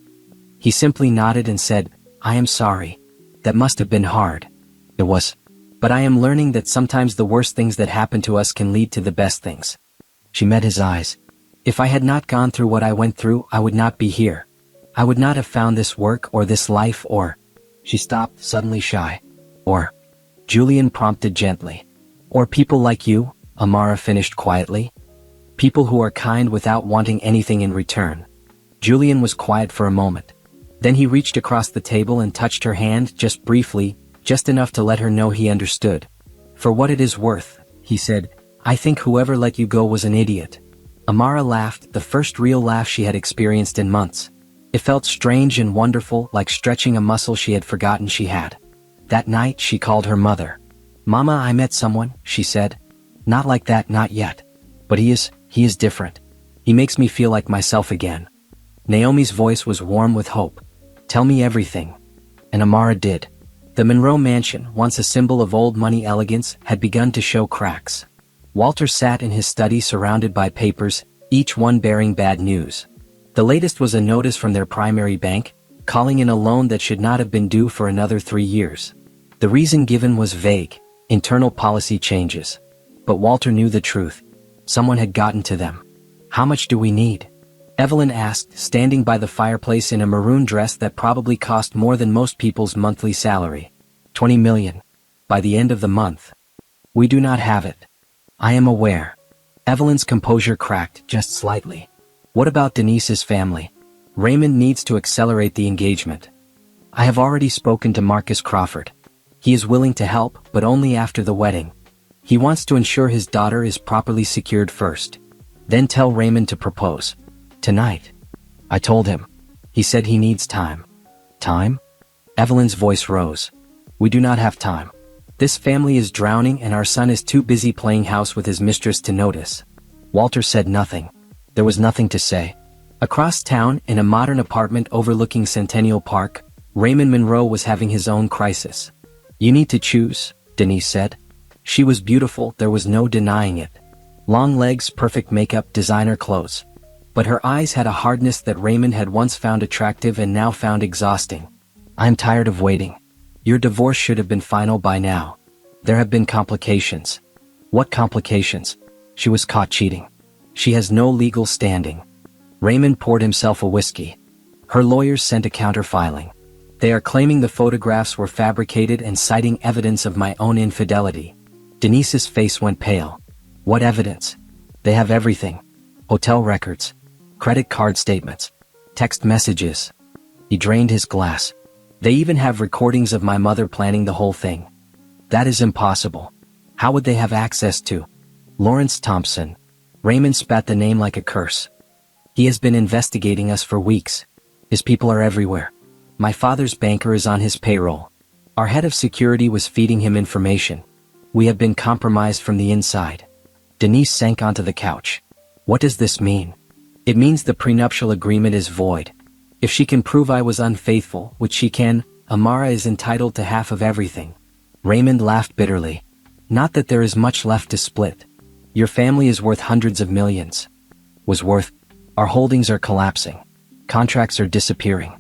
He simply nodded and said, "I am sorry. That must have been hard." "It was. But I am learning that sometimes the worst things that happen to us can lead to the best things." She met his eyes. "If I had not gone through what I went through, I would not be here. I would not have found this work or this life or—" She stopped, suddenly shy. "Or—" Julian prompted gently. "Or people like you," Amara finished quietly. "People who are kind without wanting anything in return." Julian was quiet for a moment. Then he reached across the table and touched her hand just briefly, just enough to let her know he understood. "For what it is worth," he said, "I think whoever let you go was an idiot." Amara laughed, the first real laugh she had experienced in months. It felt strange and wonderful, like stretching a muscle she had forgotten she had. That night she called her mother. "Mama, I met someone," she said. "Not like that, not yet. But he is different. He makes me feel like myself again." Naomi's voice was warm with hope. "Tell me everything." And Amara did. The Monroe mansion, once a symbol of old money elegance, had begun to show cracks. Walter sat in his study surrounded by papers, each one bearing bad news. The latest was a notice from their primary bank, calling in a loan that should not have been due for another 3 years. The reason given was vague: internal policy changes. But Walter knew the truth. Someone had gotten to them. "How much do we need?" Evelyn asked, standing by the fireplace in a maroon dress that probably cost more than most people's monthly salary. 20 million. By the end of the month. "We do not have it." "I am aware." Evelyn's composure cracked just slightly. "What about Denise's family? Raymond needs to accelerate the engagement." "I have already spoken to Marcus Crawford. He is willing to help, but only after the wedding. He wants to ensure his daughter is properly secured first. Then tell Raymond to propose. Tonight." "I told him. He said he needs time." "Time?" Evelyn's voice rose. "We do not have time. This family is drowning and our son is too busy playing house with his mistress to notice." Walter said nothing. There was nothing to say. Across town, in a modern apartment overlooking Centennial Park, Raymond Monroe was having his own crisis. "You need to choose," Denise said. She was beautiful, there was no denying it. Long legs, perfect makeup, designer clothes. But her eyes had a hardness that Raymond had once found attractive and now found exhausting. "I'm tired of waiting. Your divorce should have been final by now. There have been complications." "What complications?" "She was caught cheating. She has no legal standing." Raymond poured himself a whiskey. "Her lawyers sent a counter-filing. They are claiming the photographs were fabricated and citing evidence of my own infidelity." Denise's face went pale. "What evidence?" "They have everything. Hotel records. Credit card statements. Text messages." He drained his glass. "They even have recordings of my mother planning the whole thing." "That is impossible. How would they have access to—" "Lawrence Thompson." Raymond spat the name like a curse. "He has been investigating us for weeks. His people are everywhere. My father's banker is on his payroll. Our head of security was feeding him information. We have been compromised from the inside." Denise sank onto the couch. "What does this mean?" "It means the prenuptial agreement is void. If she can prove I was unfaithful, which she can, Amara is entitled to half of everything." Raymond laughed bitterly. "Not that there is much left to split. Your family is worth hundreds of millions." "Was worth? Our holdings are collapsing. Contracts are disappearing.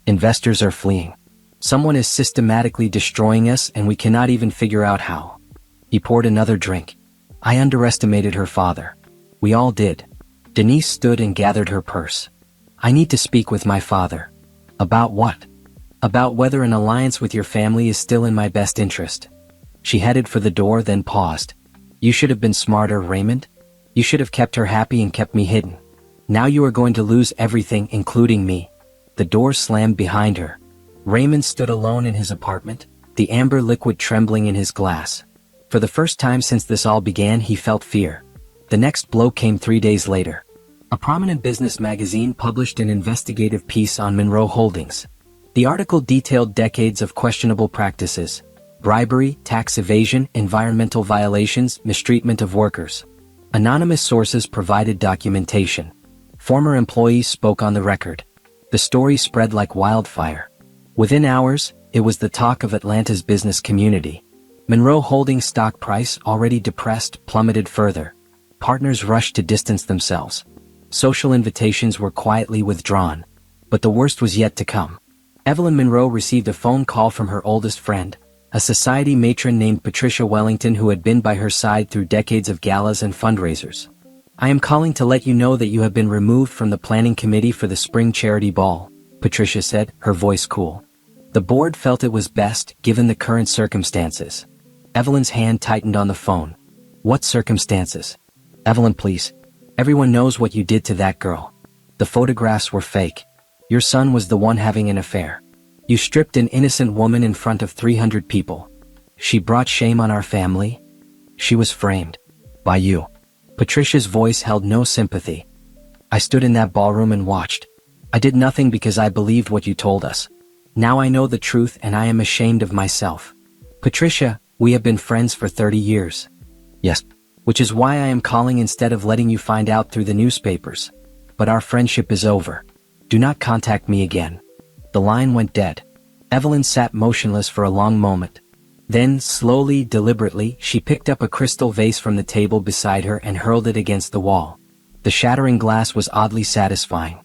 Investors are fleeing. Someone is systematically destroying us and we cannot even figure out how." He poured another drink. "I underestimated her father. We all did." Denise stood and gathered her purse. "I need to speak with my father." "About what?" "About whether an alliance with your family is still in my best interest." She headed for the door, then paused. "You should have been smarter, Raymond. You should have kept her happy and kept me hidden. Now you are going to lose everything, including me." The door slammed behind her. Raymond stood alone in his apartment, the amber liquid trembling in his glass. For the first time since this all began, he felt fear. The next blow came 3 days later. A prominent business magazine published an investigative piece on Monroe Holdings. The article detailed decades of questionable practices: bribery, tax evasion, environmental violations, mistreatment of workers. Anonymous sources provided documentation. Former employees spoke on the record. The story spread like wildfire. Within hours, it was the talk of Atlanta's business community. Monroe Holdings' stock price, already depressed, plummeted further. Partners rushed to distance themselves. Social invitations were quietly withdrawn. But the worst was yet to come. Evelyn Monroe received a phone call from her oldest friend, a society matron named Patricia Wellington who had been by her side through decades of galas and fundraisers. "I am calling to let you know that you have been removed from the planning committee for the spring charity ball," Patricia said, her voice cool. The board felt it was best, given the current circumstances. Evelyn's hand tightened on the phone. "What circumstances?" "Evelyn, please. Everyone knows what you did to that girl. The photographs were fake. Your son was the one having an affair. You stripped an innocent woman in front of 300 people. She brought shame on our family. She was framed. By you." Patricia's voice held no sympathy. "I stood in that ballroom and watched. I did nothing because I believed what you told us. Now I know the truth and I am ashamed of myself. Patricia, we have been friends for 30 years. Yes. Which is why I am calling instead of letting you find out through the newspapers. But our friendship is over. Do not contact me again." The line went dead. Evelyn sat motionless for a long moment. Then, slowly, deliberately, she picked up a crystal vase from the table beside her and hurled it against the wall. The shattering glass was oddly satisfying.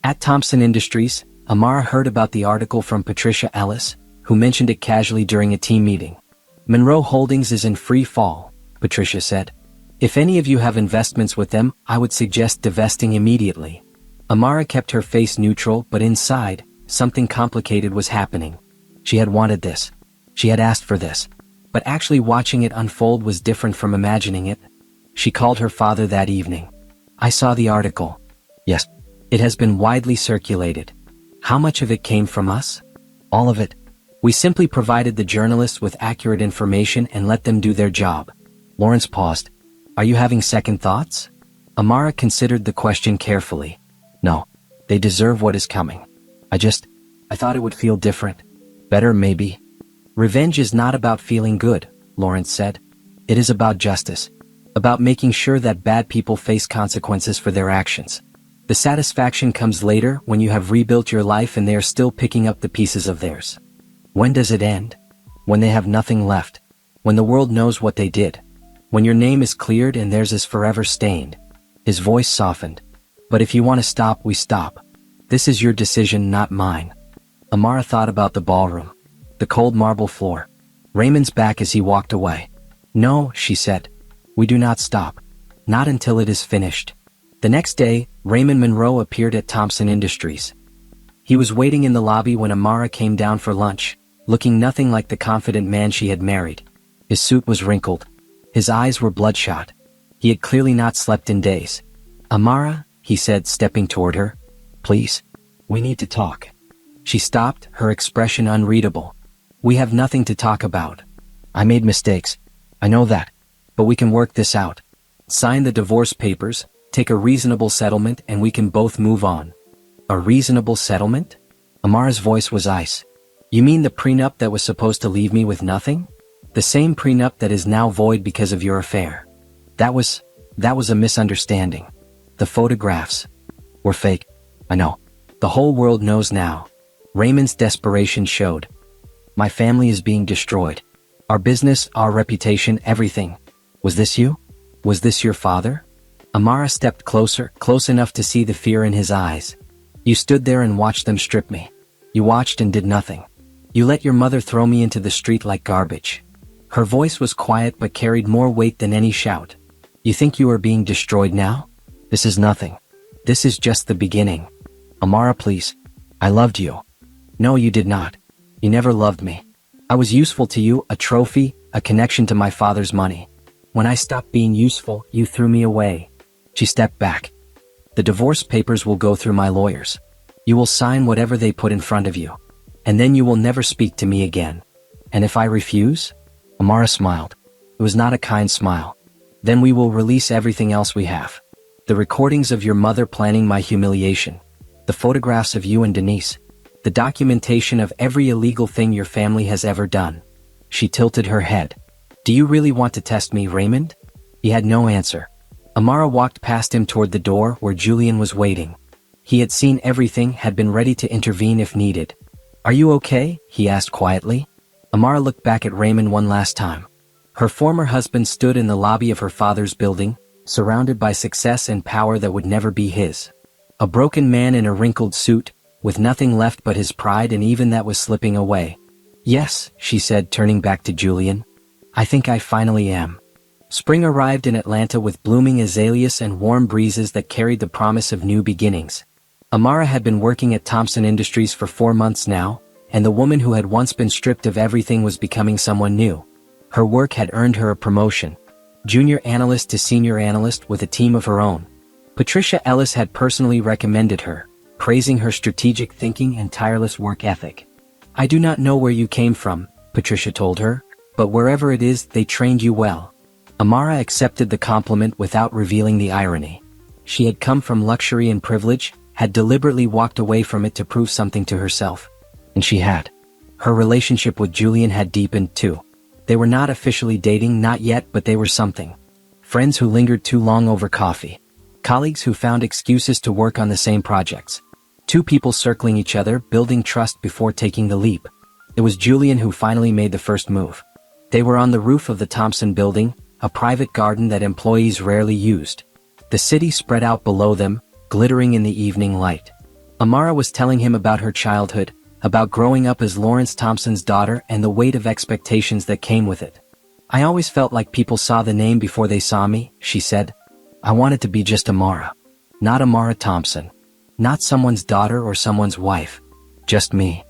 At Thompson Industries, Amara heard about the article from Patricia Ellis, who mentioned it casually during a team meeting. "Monroe Holdings is in free fall," Patricia said. "If any of you have investments with them, I would suggest divesting immediately." Amara kept her face neutral, but inside, something complicated was happening. She had wanted this. She had asked for this. But actually watching it unfold was different from imagining it. She called her father that evening. "I saw the article." "Yes. It has been widely circulated." "How much of it came from us?" "All of it. We simply provided the journalists with accurate information and let them do their job." Lawrence paused. "Are you having second thoughts?" Amara considered the question carefully. "No. They deserve what is coming. I thought it would feel different. Better, maybe." "Revenge is not about feeling good," Lawrence said. "It is about justice. About making sure that bad people face consequences for their actions. The satisfaction comes later when you have rebuilt your life and they are still picking up the pieces of theirs. When does it end? When they have nothing left. When the world knows what they did. When your name is cleared and theirs is forever stained." His voice softened. "But if you want to stop, we stop. This is your decision, not mine." Amara thought about the ballroom. The cold marble floor. Raymond's back as he walked away. "No," she said. "We do not stop. Not until it is finished." The next day, Raymond Monroe appeared at Thompson Industries. He was waiting in the lobby when Amara came down for lunch, looking nothing like the confident man she had married. His suit was wrinkled. His eyes were bloodshot. He had clearly not slept in days. "Amara," he said, stepping toward her. "Please. We need to talk." She stopped, her expression unreadable. "We have nothing to talk about. I made mistakes. I know that. But we can work this out. Sign the divorce papers, take a reasonable settlement, and we can both move on." "A reasonable settlement?" Amara's voice was ice. "You mean the prenup that was supposed to leave me with nothing? The same prenup that is now void because of your affair." That was a misunderstanding. The photographs were fake. I know. The whole world knows now. Raymond's desperation showed. "My family is being destroyed. Our business, our reputation, everything. Was this you? Was this your father?" Amara stepped closer, close enough to see the fear in his eyes. "You stood there and watched them strip me. You watched and did nothing. You let your mother throw me into the street like garbage." Her voice was quiet but carried more weight than any shout. "You think you are being destroyed now? This is nothing. This is just the beginning. Amara, please. I loved you." "No, you did not. You never loved me. I was useful to you, a trophy, a connection to my father's money. When I stopped being useful, you threw me away." She stepped back. "The divorce papers will go through my lawyers. You will sign whatever they put in front of you. And then you will never speak to me again. And if I refuse?" Amara smiled. It was not a kind smile. "Then we will release everything else we have. The recordings of your mother planning my humiliation. The photographs of you and Denise. The documentation of every illegal thing your family has ever done." She tilted her head. "Do you really want to test me, Raymond?" He had no answer. Amara walked past him toward the door where Julian was waiting. He had seen everything, had been ready to intervene if needed. "Are you okay?" he asked quietly. Amara looked back at Raymond one last time. Her former husband stood in the lobby of her father's building, surrounded by success and power that would never be his. A broken man in a wrinkled suit, with nothing left but his pride, and even that was slipping away. "Yes," she said, turning back to Julian. "I think I finally am." Spring arrived in Atlanta with blooming azaleas and warm breezes that carried the promise of new beginnings. Amara had been working at Thompson Industries for 4 months now, and the woman who had once been stripped of everything was becoming someone new. Her work had earned her a promotion. Junior analyst to senior analyst with a team of her own. Patricia Ellis had personally recommended her, praising her strategic thinking and tireless work ethic. "I do not know where you came from," Patricia told her, "but wherever it is, they trained you well." Amara accepted the compliment without revealing the irony. She had come from luxury and privilege, had deliberately walked away from it to prove something to herself. And she had. Her relationship with Julian had deepened too. They were not officially dating, not yet, but they were something. Friends who lingered too long over coffee. Colleagues who found excuses to work on the same projects. Two people circling each other, building trust before taking the leap. It was Julian who finally made the first move. They were on the roof of the Thompson building, a private garden that employees rarely used. The city spread out below them, glittering in the evening light. Amara was telling him about her childhood, about growing up as Lawrence Thompson's daughter and the weight of expectations that came with it. "I always felt like people saw the name before they saw me," she said. "I wanted to be just Amara. Not Amara Thompson. Not someone's daughter or someone's wife. Just me."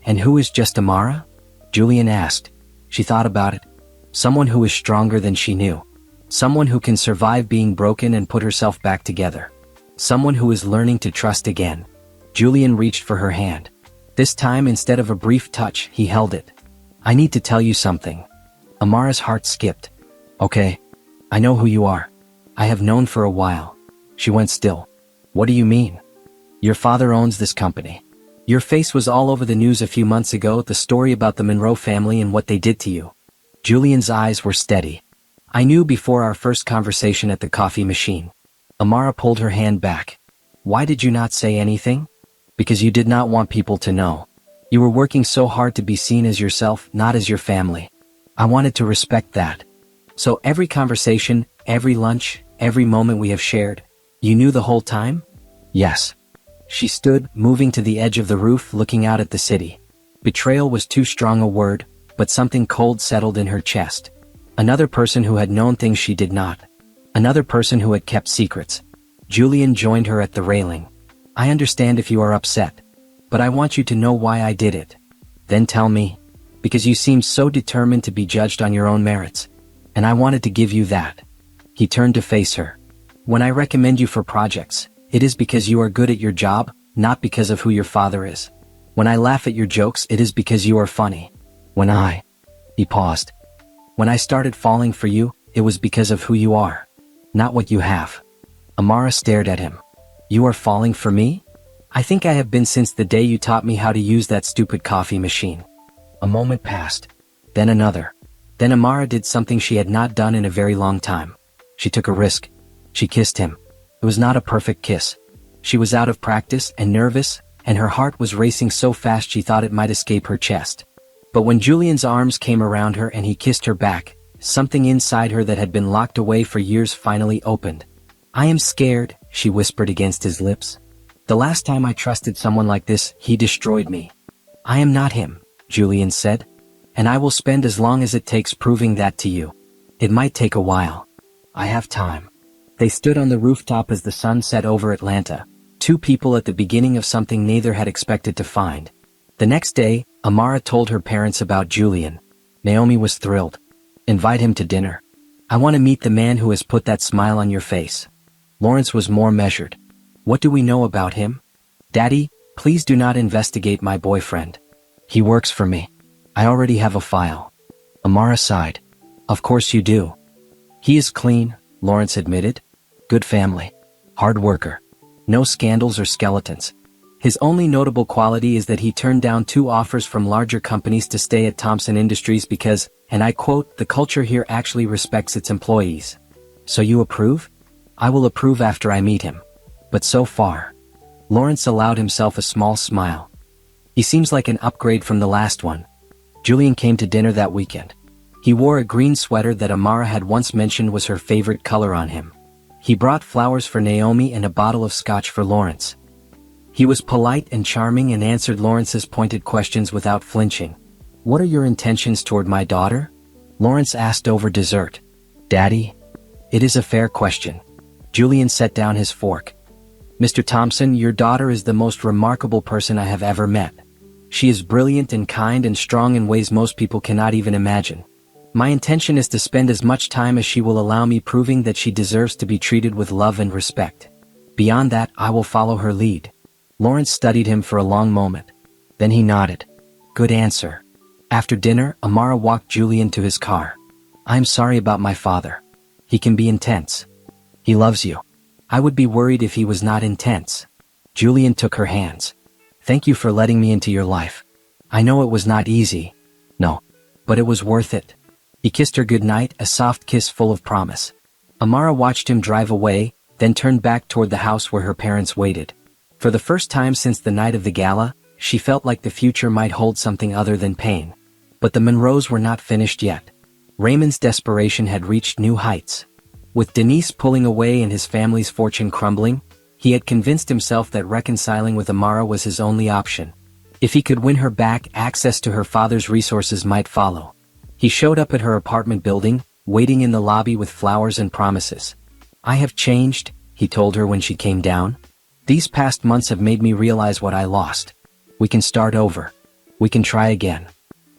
"And who is just Amara?" Julian asked. She thought about it. Someone who is stronger than she knew. Someone who can survive being broken and put herself back together. Someone who is learning to trust again. Julian reached for her hand. This time, instead of a brief touch, he held it. "I need to tell you something." Amara's heart skipped. "Okay. I know who you are. I have known for a while." She went still. "What do you mean?" "Your father owns this company. Your face was all over the news a few months ago, the story about the Monroe family and what they did to you." Julian's eyes were steady. "I knew before our first conversation at the coffee machine." Amara pulled her hand back. "Why did you not say anything?" "Because you did not want people to know. You were working so hard to be seen as yourself, not as your family. I wanted to respect that. So every conversation, every lunch, every moment we have shared, you knew the whole time?" "Yes." She stood, moving to the edge of the roof, looking out at the city. Betrayal was too strong a word, but something cold settled in her chest. Another person who had known things she did not. Another person who had kept secrets. Julian joined her at the railing. "I understand if you are upset. But I want you to know why I did it." "Then tell me." "Because you seemed so determined to be judged on your own merits. And I wanted to give you that." He turned to face her. "When I recommend you for projects, it is because you are good at your job, not because of who your father is. When I laugh at your jokes, it is because you are funny. He paused. "When I started falling for you, it was because of who you are. Not what you have." Amara stared at him. "You are falling for me?" "I think I have been since the day you taught me how to use that stupid coffee machine." A moment passed. Then another. Then Amara did something she had not done in a very long time. She took a risk. She kissed him. It was not a perfect kiss. She was out of practice and nervous, and her heart was racing so fast she thought it might escape her chest. But when Julian's arms came around her and he kissed her back, something inside her that had been locked away for years finally opened. "I am scared," she whispered against his lips. "The last time I trusted someone like this, he destroyed me." "I am not him," Julian said. "And I will spend as long as it takes proving that to you. It might take a while. I have time." They stood on the rooftop as the sun set over Atlanta, two people at the beginning of something neither had expected to find. The next day, Amara told her parents about Julian. Naomi was thrilled. "Invite him to dinner. I want to meet the man who has put that smile on your face." Lawrence was more measured. "What do we know about him?" "Daddy, please do not investigate my boyfriend. He works for me. I already have a file." Amara sighed. "Of course you do." "He is clean," Lawrence admitted. "Good family. Hard worker. No scandals or skeletons. His only notable quality is that he turned down 2 offers from larger companies to stay at Thompson Industries because, and I quote, "the culture here actually respects its employees." "So you approve?" "I will approve after I meet him. But so far." Lawrence allowed himself a small smile. He seems like an upgrade from the last one. Julian came to dinner that weekend. He wore a green sweater that Amara had once mentioned was her favorite color on him. He brought flowers for Naomi and a bottle of scotch for Lawrence. He was polite and charming and answered Lawrence's pointed questions without flinching. "What are your intentions toward my daughter?" Lawrence asked over dessert. "Daddy?" "It is a fair question." Julian set down his fork. "Mr. Thompson, your daughter is the most remarkable person I have ever met. She is brilliant and kind and strong in ways most people cannot even imagine. My intention is to spend as much time as she will allow me proving that she deserves to be treated with love and respect. Beyond that, I will follow her lead." Lawrence studied him for a long moment. Then he nodded. "Good answer." After dinner, Amara walked Julian to his car. "I'm sorry about my father. He can be intense. He loves you. I would be worried if he was not intense." Julian took her hands. "Thank you for letting me into your life. I know it was not easy. No. But it was worth it." He kissed her goodnight, a soft kiss full of promise. Amara watched him drive away, then turned back toward the house where her parents waited. For the first time since the night of the gala, she felt like the future might hold something other than pain. But the Monroes were not finished yet. Raymond's desperation had reached new heights. With Denise pulling away and his family's fortune crumbling, he had convinced himself that reconciling with Amara was his only option. If he could win her back, access to her father's resources might follow. He showed up at her apartment building, waiting in the lobby with flowers and promises. "I have changed," he told her when she came down. "These past months have made me realize what I lost. We can start over. We can try again."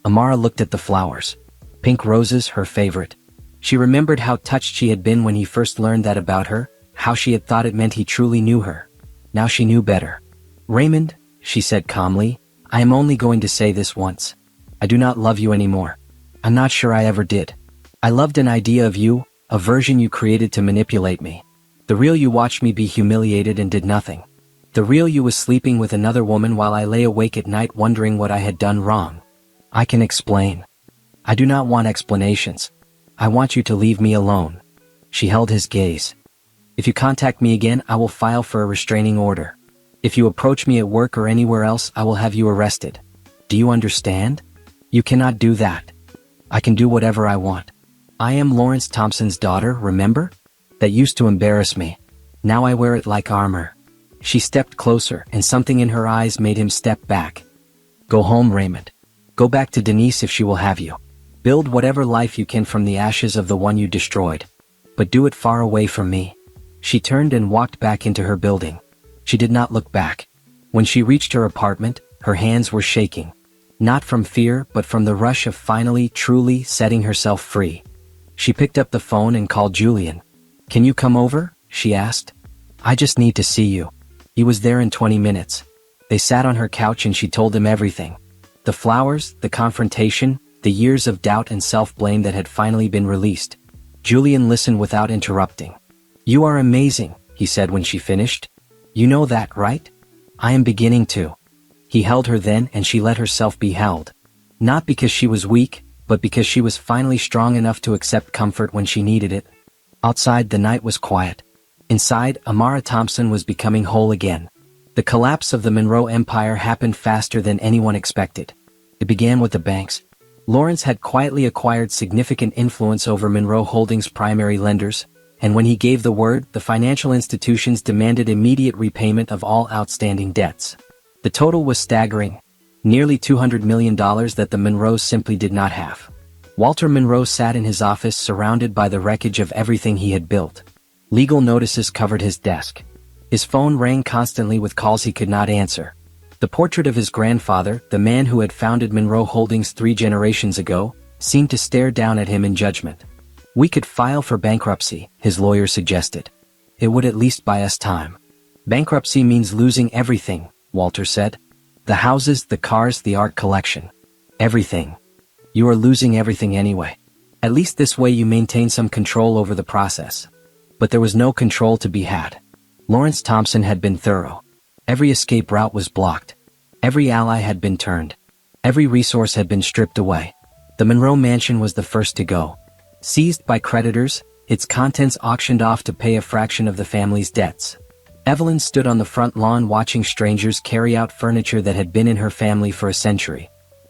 Amara looked at the flowers. Pink roses, her favorite. She remembered how touched she had been when he first learned that about her, how she had thought it meant he truly knew her. Now she knew better. "Raymond," she said calmly, "I am only going to say this once. I do not love you anymore. I'm not sure I ever did. I loved an idea of you, a version you created to manipulate me. The real you watched me be humiliated and did nothing. The real you was sleeping with another woman while I lay awake at night wondering what I had done wrong. I can explain. I do not want explanations. I want you to leave me alone." She held his gaze. "If you contact me again, I will file for a restraining order. If you approach me at work or anywhere else, I will have you arrested. Do you understand? You cannot do that. I can do whatever I want. I am Lawrence Thompson's daughter, remember? That used to embarrass me. Now I wear it like armor." She stepped closer, and something in her eyes made him step back. "Go home, Raymond. Go back to Denise if she will have you. Build whatever life you can from the ashes of the one you destroyed. But do it far away from me." She turned and walked back into her building. She did not look back. When she reached her apartment, her hands were shaking. Not from fear, but from the rush of finally, truly setting herself free. She picked up the phone and called Julian. "Can you come over?" she asked. "I just need to see you." He was there in 20 minutes. They sat on her couch and she told him everything. The flowers, the confrontation, the years of doubt and self-blame that had finally been released. Julian listened without interrupting. "You are amazing," he said when she finished. "You know that, right?" "I am beginning to." He held her then and she let herself be held. Not because she was weak, but because she was finally strong enough to accept comfort when she needed it. Outside, the night was quiet. Inside, Amara Thompson was becoming whole again. The collapse of the Monroe Empire happened faster than anyone expected. It began with the banks. Lawrence had quietly acquired significant influence over Monroe Holdings' primary lenders, and when he gave the word, the financial institutions demanded immediate repayment of all outstanding debts. The total was staggering, nearly $200 million that the Monroes simply did not have. Walter Monroe sat in his office surrounded by the wreckage of everything he had built. Legal notices covered his desk. His phone rang constantly with calls he could not answer. The portrait of his grandfather, the man who had founded Monroe Holdings 3 generations ago, seemed to stare down at him in judgment. "We could file for bankruptcy," his lawyer suggested. "It would at least buy us time." "Bankruptcy means losing everything," Walter said. "The houses, the cars, the art collection. Everything. You are losing everything anyway. At least this way you maintain some control over the process." But there was no control to be had. Lawrence Thompson had been thorough. Every escape route was blocked. Every ally had been turned. Every resource had been stripped away. The Monroe mansion was the first to go. Seized by creditors, its contents auctioned off to pay a fraction of the family's debts. Evelyn stood on the front lawn watching strangers carry out furniture that had been in her family for a century.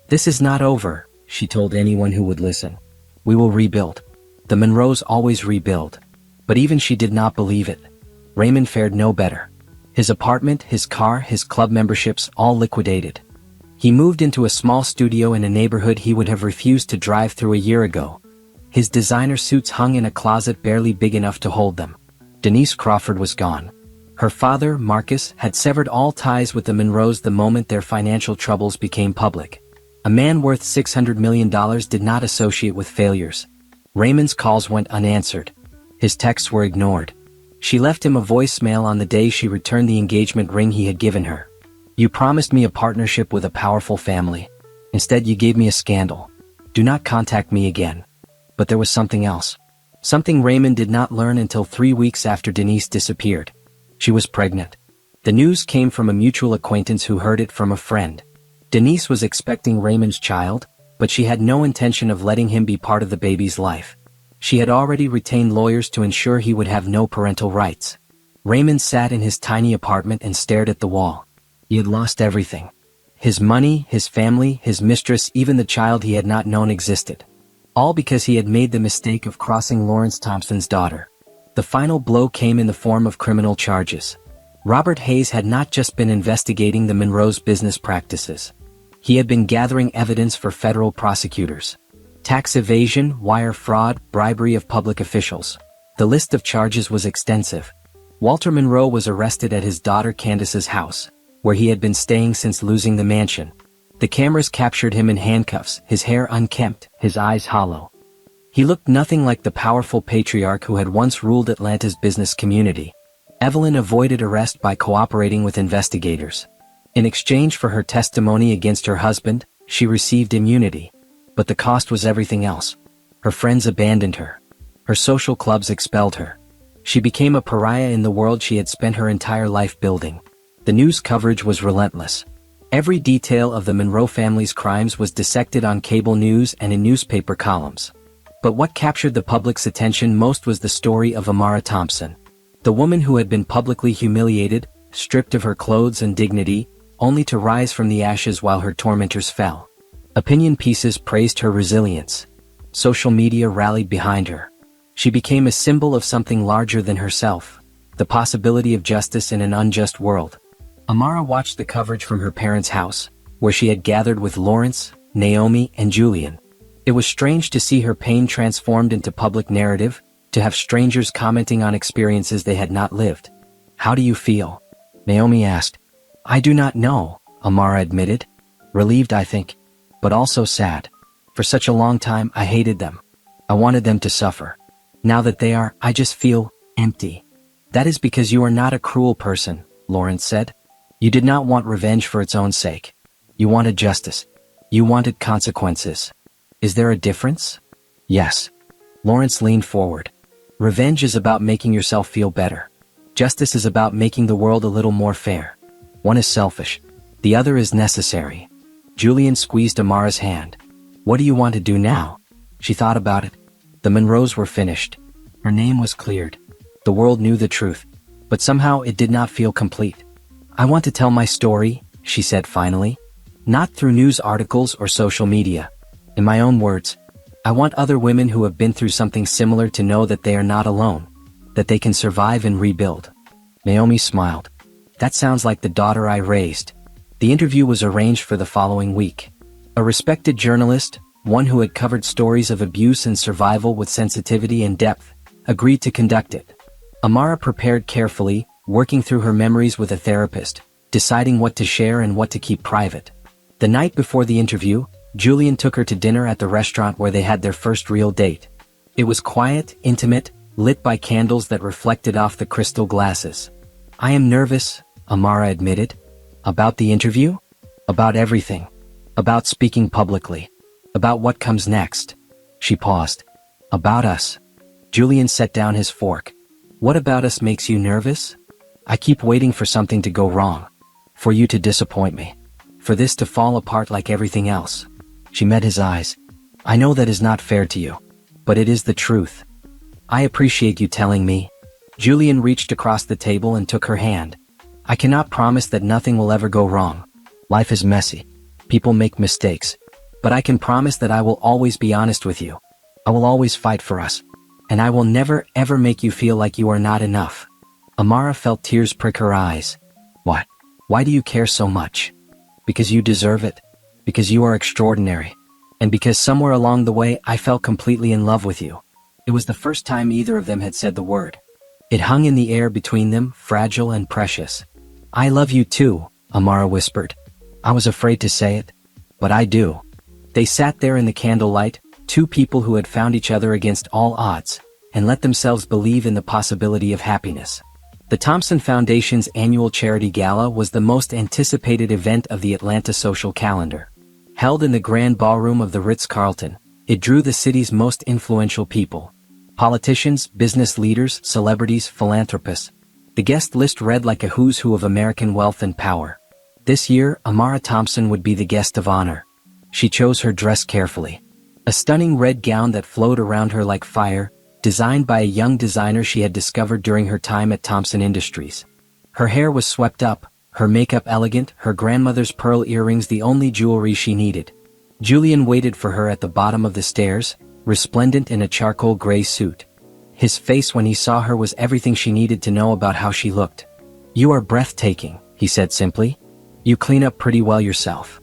"This is not over," she told anyone who would listen. "We will rebuild. The Monroes always rebuild." But even she did not believe it. Raymond fared no better. His apartment, his car, his club memberships, all liquidated. He moved into a small studio in a neighborhood he would have refused to drive through a year ago. His designer suits hung in a closet barely big enough to hold them. Denise Crawford was gone. Her father, Marcus, had severed all ties with the Monroes the moment their financial troubles became public. A man worth $600 million did not associate with failures. Raymond's calls went unanswered. His texts were ignored. She left him a voicemail on the day she returned the engagement ring he had given her. "You promised me a partnership with a powerful family. Instead you gave me a scandal. Do not contact me again." But there was something else. Something Raymond did not learn until 3 weeks after Denise disappeared. She was pregnant. The news came from a mutual acquaintance who heard it from a friend. Denise was expecting Raymond's child, but she had no intention of letting him be part of the baby's life. She had already retained lawyers to ensure he would have no parental rights. Raymond sat in his tiny apartment and stared at the wall. He had lost everything. His money, his family, his mistress, even the child he had not known existed. All because he had made the mistake of crossing Lawrence Thompson's daughter. The final blow came in the form of criminal charges. Robert Hayes had not just been investigating the Monroe's business practices. He had been gathering evidence for federal prosecutors. Tax evasion, wire fraud, bribery of public officials. The list of charges was extensive. Walter Monroe was arrested at his daughter Candace's house, where he had been staying since losing the mansion. The cameras captured him in handcuffs, his hair unkempt, his eyes hollow. He looked nothing like the powerful patriarch who had once ruled Atlanta's business community. Evelyn avoided arrest by cooperating with investigators. In exchange for her testimony against her husband, she received immunity. But the cost was everything else. Her friends abandoned her. Her social clubs expelled her. She became a pariah in the world she had spent her entire life building. The news coverage was relentless. Every detail of the Monroe family's crimes was dissected on cable news and in newspaper columns. But what captured the public's attention most was the story of Amara Thompson. The woman who had been publicly humiliated, stripped of her clothes and dignity, only to rise from the ashes while her tormentors fell. Opinion pieces praised her resilience. Social media rallied behind her. She became a symbol of something larger than herself, the possibility of justice in an unjust world. Amara watched the coverage from her parents' house, where she had gathered with Lawrence, Naomi, and Julian. It was strange to see her pain transformed into public narrative, to have strangers commenting on experiences they had not lived. "How do you feel?" Naomi asked. "I do not know," Amara admitted. "Relieved, I think. But also sad. For such a long time I hated them. I wanted them to suffer. Now that they are, I just feel empty." "That is because you are not a cruel person," Lawrence said. "You did not want revenge for its own sake. You wanted justice. You wanted consequences. Is there a difference?" "Yes." Lawrence leaned forward. "Revenge is about making yourself feel better. Justice is about making the world a little more fair. One is selfish. The other is necessary." Julian squeezed Amara's hand. "What do you want to do now?" She thought about it. The Monroes were finished. Her name was cleared. The world knew the truth. But somehow it did not feel complete. "I want to tell my story," she said finally. "Not through news articles or social media. In my own words. I want other women who have been through something similar to know that they are not alone. That they can survive and rebuild." Naomi smiled. "That sounds like the daughter I raised." The interview was arranged for the following week. A respected journalist, one who had covered stories of abuse and survival with sensitivity and depth, agreed to conduct it. Amara prepared carefully, working through her memories with a therapist, deciding what to share and what to keep private. The night before the interview, Julian took her to dinner at the restaurant where they had their first real date. It was quiet, intimate, lit by candles that reflected off the crystal glasses. "I am nervous," Amara admitted. "About the interview?" "About everything. About speaking publicly. About what comes next." She paused. "About us." Julian set down his fork. "What about us makes you nervous?" "I keep waiting for something to go wrong. For you to disappoint me. For this to fall apart like everything else." She met his eyes. "I know that is not fair to you. But it is the truth. I appreciate you telling me." Julian reached across the table and took her hand. I cannot promise that nothing will ever go wrong. Life is messy. People make mistakes. But I can promise that I will always be honest with you. I will always fight for us. And I will never ever make you feel like you are not enough. Amara felt tears prick her eyes. What? Why do you care so much? Because you deserve it. Because you are extraordinary. And because somewhere along the way I fell completely in love with you. It was the first time either of them had said the word. It hung in the air between them, fragile and precious. I love you too, Amara whispered. I was afraid to say it, but I do. They sat there in the candlelight, two people who had found each other against all odds, and let themselves believe in the possibility of happiness. The Thompson Foundation's annual charity gala was the most anticipated event of the Atlanta social calendar. Held in the grand ballroom of the Ritz-Carlton, it drew the city's most influential people. Politicians, business leaders, celebrities, philanthropists. The guest list read like a who's who of American wealth and power. This year, Amara Thompson would be the guest of honor. She chose her dress carefully. A stunning red gown that flowed around her like fire, designed by a young designer she had discovered during her time at Thompson Industries. Her hair was swept up, her makeup elegant, her grandmother's pearl earrings the only jewelry she needed. Julian waited for her at the bottom of the stairs, resplendent in a charcoal gray suit. His face when he saw her was everything she needed to know about how she looked. You are breathtaking, he said simply. You clean up pretty well yourself.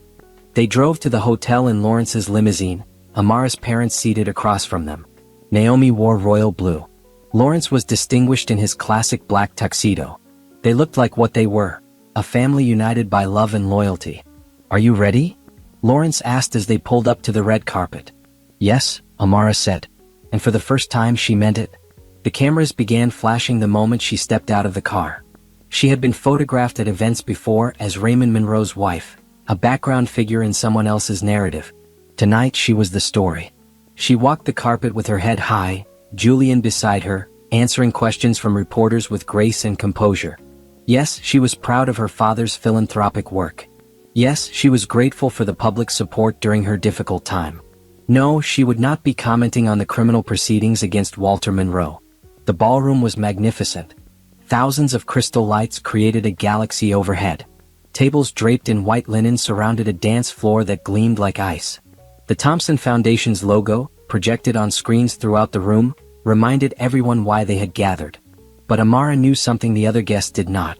They drove to the hotel in Lawrence's limousine, Amara's parents seated across from them. Naomi wore royal blue. Lawrence was distinguished in his classic black tuxedo. They looked like what they were, a family united by love and loyalty. Are you ready? Lawrence asked as they pulled up to the red carpet. Yes, Amara said. And for the first time she meant it. The cameras began flashing the moment she stepped out of the car. She had been photographed at events before as Raymond Monroe's wife, a background figure in someone else's narrative. Tonight she was the story. She walked the carpet with her head high, Julian beside her, answering questions from reporters with grace and composure. Yes, she was proud of her father's philanthropic work. Yes, she was grateful for the public support during her difficult time. No, she would not be commenting on the criminal proceedings against Walter Monroe. The ballroom was magnificent. Thousands of crystal lights created a galaxy overhead. Tables draped in white linen surrounded a dance floor that gleamed like ice. The Thompson Foundation's logo, projected on screens throughout the room, reminded everyone why they had gathered. But Amara knew something the other guests did not.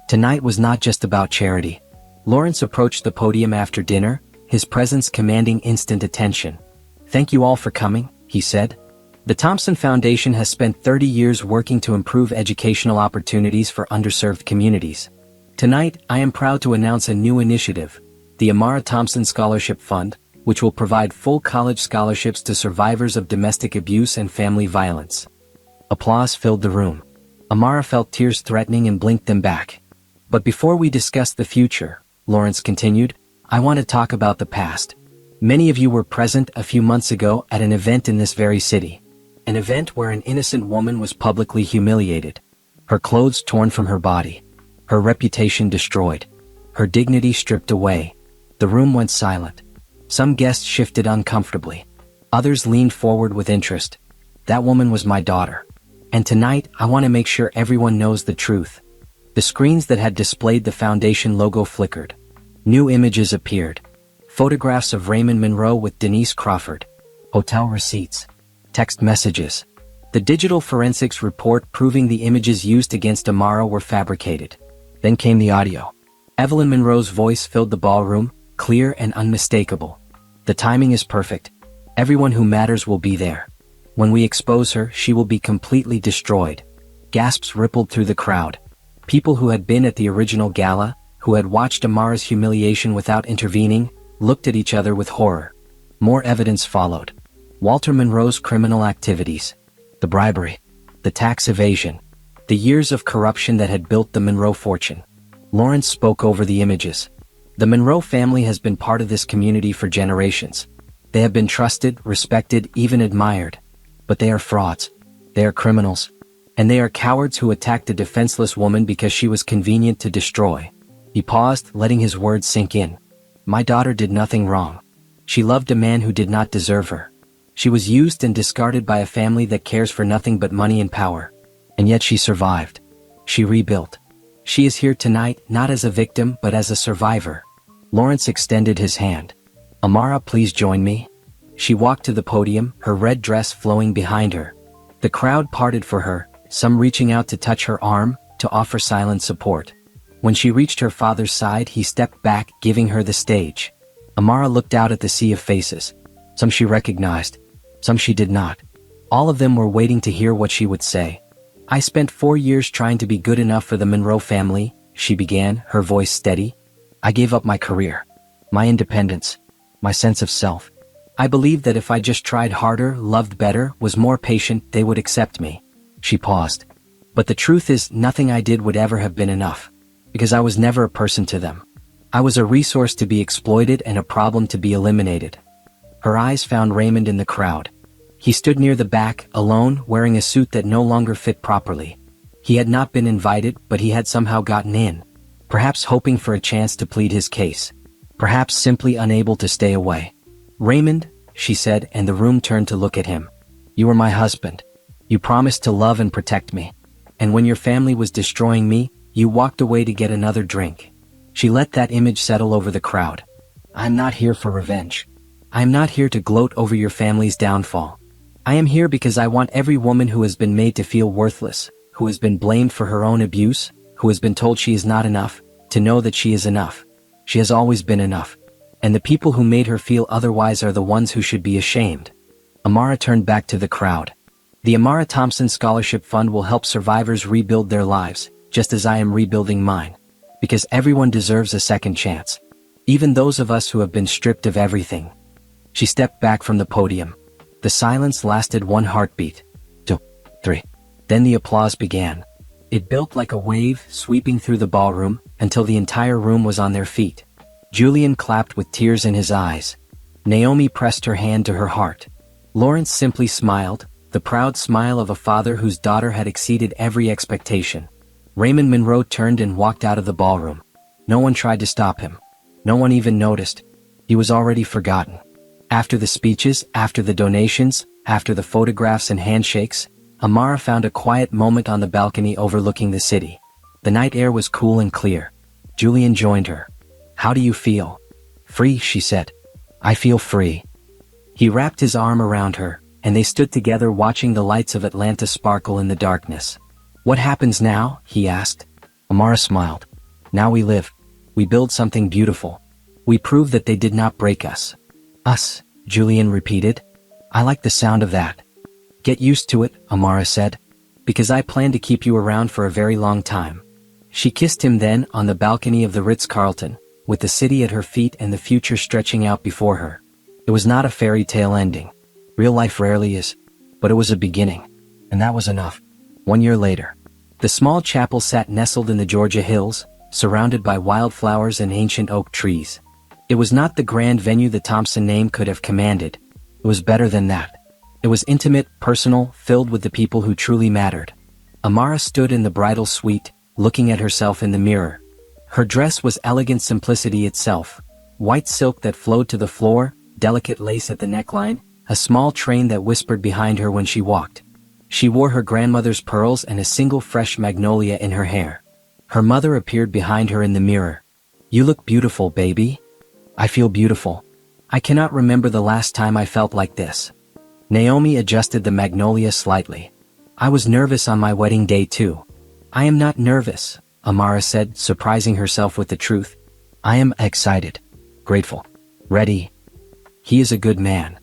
Tonight was not just about charity. Lawrence approached the podium after dinner, his presence commanding instant attention. Thank you all for coming, he said. The Thompson Foundation has spent 30 years working to improve educational opportunities for underserved communities. Tonight, I am proud to announce a new initiative, the Amara Thompson Scholarship Fund, which will provide full college scholarships to survivors of domestic abuse and family violence. Applause filled the room. Amara felt tears threatening and blinked them back. But before we discuss the future, Lawrence continued, I want to talk about the past. Many of you were present a few months ago at an event in this very city. An event where an innocent woman was publicly humiliated. Her clothes torn from her body. Her reputation destroyed. Her dignity stripped away. The room went silent. Some guests shifted uncomfortably. Others leaned forward with interest. That woman was my daughter. And tonight, I want to make sure everyone knows the truth. The screens that had displayed the foundation logo flickered. New images appeared. Photographs of Raymond Monroe with Denise Crawford. Hotel receipts. Text messages. The digital forensics report proving the images used against Amara were fabricated. Then came the audio. Evelyn Monroe's voice filled the ballroom, clear and unmistakable. The timing is perfect. Everyone who matters will be there. When we expose her, she will be completely destroyed. Gasps rippled through the crowd. People who had been at the original gala, who had watched Amara's humiliation without intervening, looked at each other with horror. More evidence followed. Walter Monroe's criminal activities. The bribery. The tax evasion. The years of corruption that had built the Monroe fortune. Lawrence spoke over the images. The Monroe family has been part of this community for generations. They have been trusted, respected, even admired. But they are frauds. They are criminals. And they are cowards who attacked a defenseless woman because she was convenient to destroy. He paused, letting his words sink in. My daughter did nothing wrong. She loved a man who did not deserve her. She was used and discarded by a family that cares for nothing but money and power. And yet she survived. She rebuilt. She is here tonight not as a victim but as a survivor. Lawrence extended his hand. Amara, please join me. She walked to the podium, her red dress flowing behind her. The crowd parted for her, some reaching out to touch her arm, to offer silent support. When she reached her father's side, he stepped back, giving her the stage. Amara looked out at the sea of faces. Some she recognized, some she did not. All of them were waiting to hear what she would say. I spent 4 years trying to be good enough for the Monroe family, she began, her voice steady. I gave up my career, my independence, my sense of self. I believed that if I just tried harder, loved better, was more patient, they would accept me. She paused. But the truth is, nothing I did would ever have been enough. Because I was never a person to them. I was a resource to be exploited and a problem to be eliminated. Her eyes found Raymond in the crowd. He stood near the back, alone, wearing a suit that no longer fit properly. He had not been invited, but he had somehow gotten in. Perhaps hoping for a chance to plead his case. Perhaps simply unable to stay away. Raymond, she said, and the room turned to look at him. You were my husband. You promised to love and protect me. And when your family was destroying me, you walked away to get another drink. She let that image settle over the crowd. I'm not here for revenge. I'm not here to gloat over your family's downfall. I am here because I want every woman who has been made to feel worthless, who has been blamed for her own abuse, who has been told she is not enough, to know that she is enough. She has always been enough. And the people who made her feel otherwise are the ones who should be ashamed. Amara turned back to the crowd. The Amara Thompson Scholarship Fund will help survivors rebuild their lives, just as I am rebuilding mine. Because everyone deserves a second chance. Even those of us who have been stripped of everything. She stepped back from the podium. The silence lasted 1 heartbeat. 2, 3. Then the applause began. It built like a wave, sweeping through the ballroom, until the entire room was on their feet. Julian clapped with tears in his eyes. Naomi pressed her hand to her heart. Lawrence simply smiled, the proud smile of a father whose daughter had exceeded every expectation. Raymond Monroe turned and walked out of the ballroom. No one tried to stop him. No one even noticed. He was already forgotten. After the speeches, after the donations, after the photographs and handshakes, Amara found a quiet moment on the balcony overlooking the city. The night air was cool and clear. Julian joined her. How do you feel? Free, she said. I feel free. He wrapped his arm around her, and they stood together watching the lights of Atlanta sparkle in the darkness. What happens now? He asked. Amara smiled. Now we live. We build something beautiful. We prove that they did not break us. Us, Julian repeated. I like the sound of that. Get used to it, Amara said. Because I plan to keep you around for a very long time. She kissed him then, on the balcony of the Ritz-Carlton, with the city at her feet and the future stretching out before her. It was not a fairy tale ending. Real life rarely is. But it was a beginning. And that was enough. 1 year later. The small chapel sat nestled in the Georgia hills, surrounded by wildflowers and ancient oak trees. It was not the grand venue the Thompson name could have commanded. It was better than that. It was intimate, personal, filled with the people who truly mattered. Amara stood in the bridal suite, looking at herself in the mirror. Her dress was elegant simplicity itself. White silk that flowed to the floor, delicate lace at the neckline, a small train that whispered behind her when she walked. She wore her grandmother's pearls and a single fresh magnolia in her hair. Her mother appeared behind her in the mirror. You look beautiful, baby. I feel beautiful. I cannot remember the last time I felt like this. Naomi adjusted the magnolia slightly. I was nervous on my wedding day too. I am not nervous, Amara said, surprising herself with the truth. I am excited, grateful, ready. He is a good man.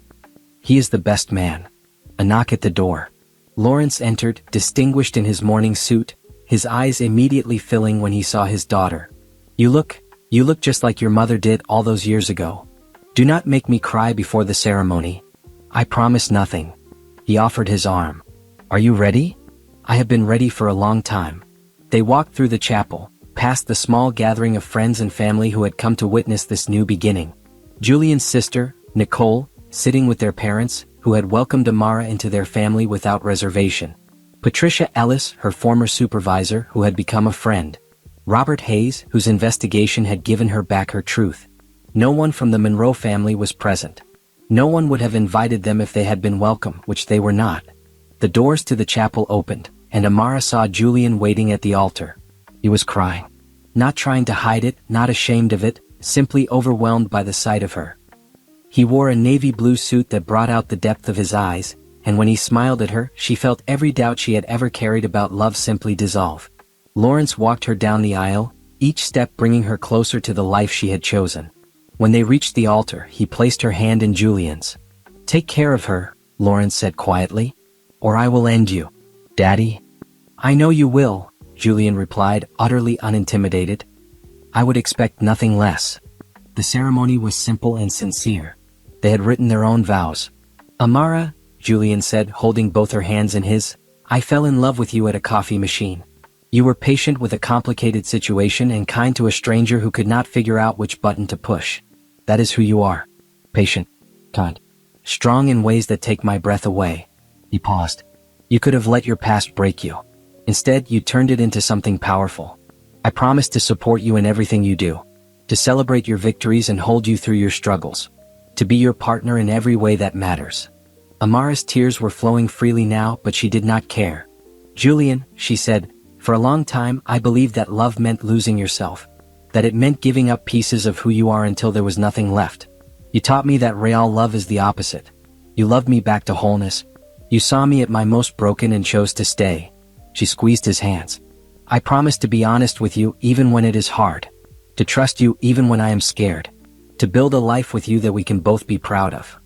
He is the best man. A knock at the door. Lawrence entered, distinguished in his morning suit, his eyes immediately filling when he saw his daughter. You look just like your mother did all those years ago. Do not make me cry before the ceremony. I promise nothing. He offered his arm. Are you ready? I have been ready for a long time. They walked through the chapel, past the small gathering of friends and family who had come to witness this new beginning. Julian's sister, Nicole, sitting with their parents, who had welcomed Amara into their family without reservation. Patricia Ellis, her former supervisor, who had become a friend. Robert Hayes, whose investigation had given her back her truth. No one from the Monroe family was present. No one would have invited them if they had been welcome, which they were not. The doors to the chapel opened, and Amara saw Julian waiting at the altar. He was crying. Not trying to hide it, not ashamed of it, simply overwhelmed by the sight of her. He wore a navy blue suit that brought out the depth of his eyes, and when he smiled at her, she felt every doubt she had ever carried about love simply dissolve. Lawrence walked her down the aisle, each step bringing her closer to the life she had chosen. When they reached the altar, he placed her hand in Julian's. "Take care of her," Lawrence said quietly, "or I will end you." "Daddy?" "I know you will," Julian replied, utterly unintimidated. "I would expect nothing less." The ceremony was simple and sincere. They had written their own vows. "Amara," Julian said, holding both her hands in his, "I fell in love with you at a coffee machine. You were patient with a complicated situation and kind to a stranger who could not figure out which button to push. That is who you are. Patient. Kind. Strong in ways that take my breath away." He paused. "You could have let your past break you. Instead, you turned it into something powerful. I promise to support you in everything you do. To celebrate your victories and hold you through your struggles. To be your partner in every way that matters." Amara's tears were flowing freely now, but she did not care. "Julian," she said, "for a long time I believed that love meant losing yourself. That it meant giving up pieces of who you are until there was nothing left. You taught me that real love is the opposite. You loved me back to wholeness. You saw me at my most broken and chose to stay." She squeezed his hands. "I promise to be honest with you even when it is hard. To trust you even when I am scared. To build a life with you that we can both be proud of."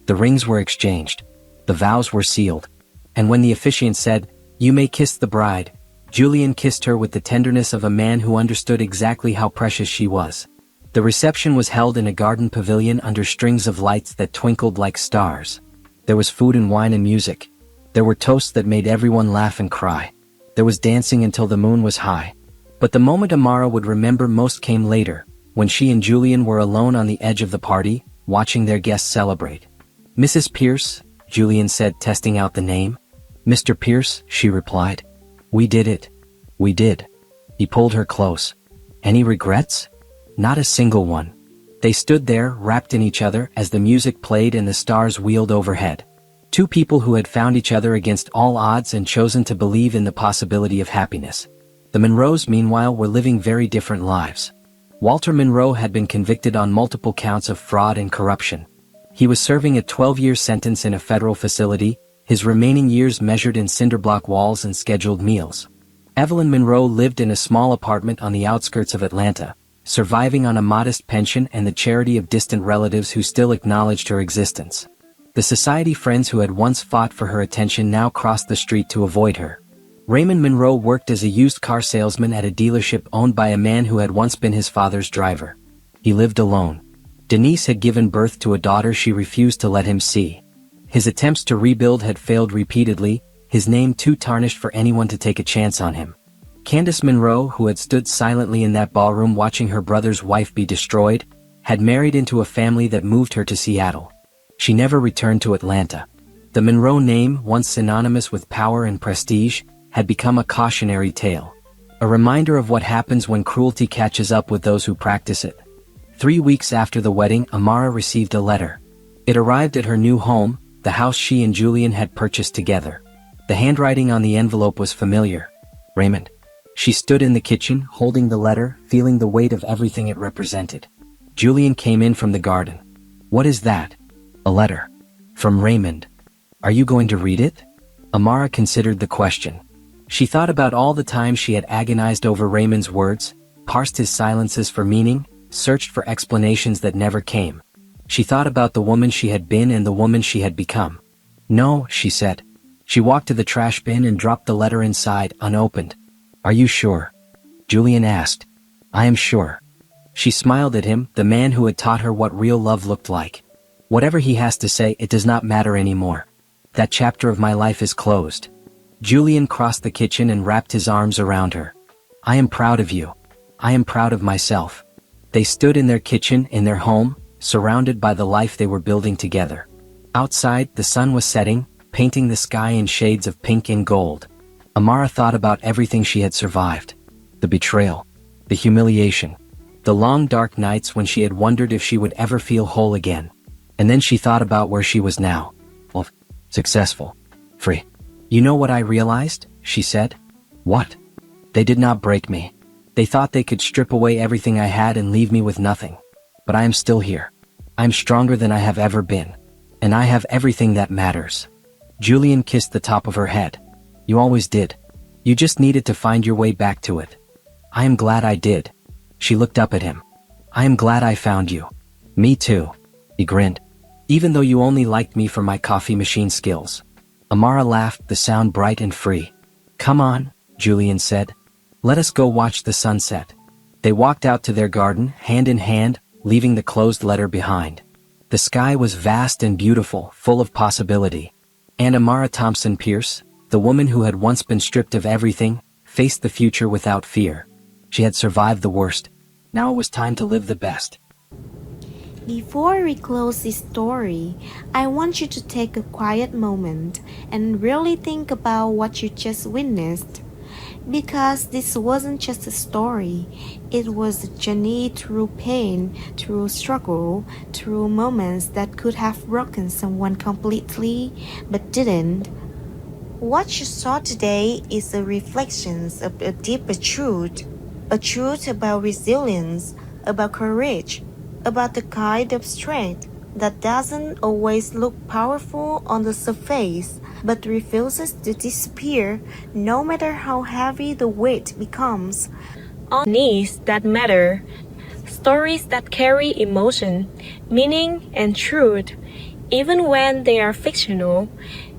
The rings were exchanged. The vows were sealed. And when the officiant said, "You may kiss the bride," Julian kissed her with the tenderness of a man who understood exactly how precious she was. The reception was held in a garden pavilion under strings of lights that twinkled like stars. There was food and wine and music. There were toasts that made everyone laugh and cry. There was dancing until the moon was high. But the moment Amara would remember most came later, when she and Julian were alone on the edge of the party, watching their guests celebrate. "Mrs. Pierce," Julian said, testing out the name. "Mr. Pierce," she replied. "We did it. We did." He pulled her close. "Any regrets?" "Not a single one." They stood there, wrapped in each other, as the music played and the stars wheeled overhead. Two people who had found each other against all odds and chosen to believe in the possibility of happiness. The Monroes, meanwhile, were living very different lives. Walter Monroe had been convicted on multiple counts of fraud and corruption. He was serving a 12-year sentence in a federal facility, his remaining years measured in cinderblock walls and scheduled meals. Evelyn Monroe lived in a small apartment on the outskirts of Atlanta, surviving on a modest pension and the charity of distant relatives who still acknowledged her existence. The society friends who had once fought for her attention now crossed the street to avoid her. Raymond Monroe worked as a used car salesman at a dealership owned by a man who had once been his father's driver. He lived alone. Denise had given birth to a daughter she refused to let him see. His attempts to rebuild had failed repeatedly, his name too tarnished for anyone to take a chance on him. Candace Monroe, who had stood silently in that ballroom watching her brother's wife be destroyed, had married into a family that moved her to Seattle. She never returned to Atlanta. The Monroe name, once synonymous with power and prestige, had become a cautionary tale. A reminder of what happens when cruelty catches up with those who practice it. 3 weeks after the wedding, Amara received a letter. It arrived at her new home, the house she and Julian had purchased together. The handwriting on the envelope was familiar. "Raymond." She stood in the kitchen, holding the letter, feeling the weight of everything it represented. Julian came in from the garden. "What is that?" "A letter. From Raymond." "Are you going to read it?" Amara considered the question. She thought about all the times she had agonized over Raymond's words, parsed his silences for meaning, searched for explanations that never came. She thought about the woman she had been and the woman she had become. "No," she said. She walked to the trash bin and dropped the letter inside, unopened. "Are you sure?" Julian asked. "I am sure." She smiled at him, the man who had taught her what real love looked like. "Whatever he has to say, it does not matter anymore. That chapter of my life is closed." Julian crossed the kitchen and wrapped his arms around her. "I am proud of you. I am proud of myself." They stood in their kitchen, in their home, surrounded by the life they were building together. Outside, the sun was setting, painting the sky in shades of pink and gold. Amara thought about everything she had survived. The betrayal. The humiliation. The long dark nights when she had wondered if she would ever feel whole again. And then she thought about where she was now. Well, successful. Free. "You know what I realized?" she said. What? They did not break me. They thought they could strip away everything I had and leave me with nothing. But I am still here. I am stronger than I have ever been. And I have everything that matters. Julian kissed the top of her head. You always did. You just needed to find your way back to it. I am glad I did. She looked up at him. I am glad I found you. Me too. He grinned. Even though you only liked me for my coffee machine skills. Amara laughed, the sound bright and free. Come on, Julian said. Let us go watch the sunset. They walked out to their garden, hand in hand, leaving the closed letter behind. The sky was vast and beautiful, full of possibility. And Amara Thompson Pierce, the woman who had once been stripped of everything, faced the future without fear. She had survived the worst. Now it was time to live the best. Before we close this story, I want you to take a quiet moment and really think about what you just witnessed. Because this wasn't just a story, it was a journey through pain, through struggle, through moments that could have broken someone completely, but didn't. What you saw today is a reflection of a deeper truth, a truth about resilience, about courage, about the kind of strength that doesn't always look powerful on the surface, but refuses to disappear no matter how heavy the weight becomes. On knees that matter, stories that carry emotion, meaning, and truth, even when they are fictional,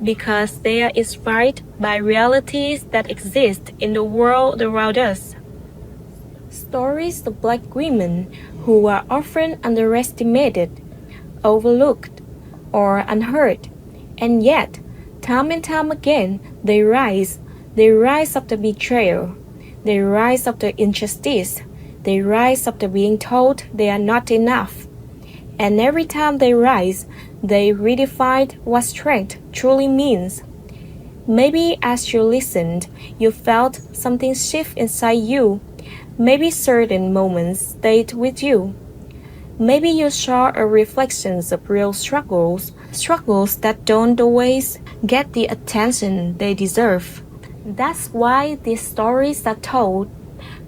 because they are inspired by realities that exist in the world around us. Stories of Black women who are often underestimated, overlooked, or unheard, and yet, time and time again, they rise. They rise after betrayal. They rise after injustice. They rise after being told they are not enough. And every time they rise, they redefine what strength truly means. Maybe as you listened, you felt something shift inside you. Maybe certain moments stayed with you. Maybe you saw a reflection of real struggles that don't always get the attention they deserve. That's why these stories are told,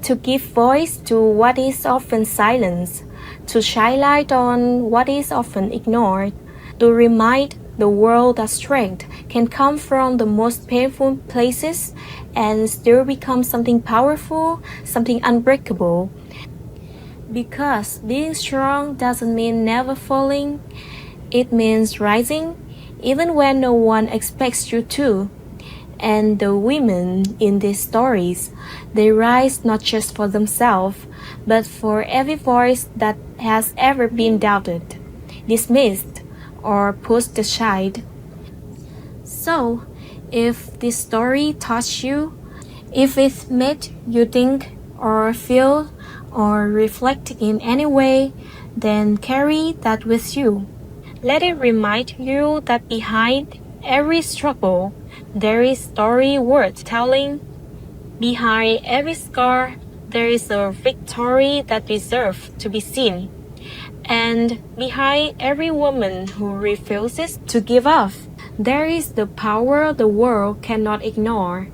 to give voice to what is often silenced, to shine light on what is often ignored, to remind the world that strength can come from the most painful places and still become something powerful, something unbreakable. Because being strong doesn't mean never falling, it means rising, even when no one expects you to. And the women in these stories, they rise not just for themselves, but for every voice that has ever been doubted, dismissed, or pushed aside. So, if this story touched you, if it made you think or feel or reflect in any way, then carry that with you. Let it remind you that behind every struggle, there is a story worth telling. Behind every scar, there is a victory that deserves to be seen. And behind every woman who refuses to give up, there is the power the world cannot ignore.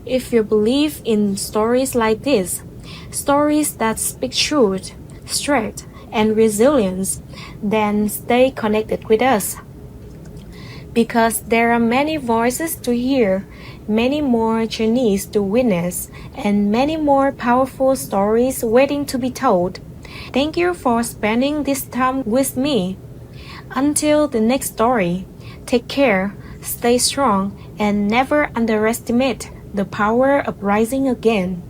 If you believe in stories like this, stories that speak truth, strength, and resilience, then stay connected with us. Because there are many voices to hear, many more journeys to witness, and many more powerful stories waiting to be told. Thank you for spending this time with me. Until the next story, take care, stay strong, and never underestimate the power of rising again.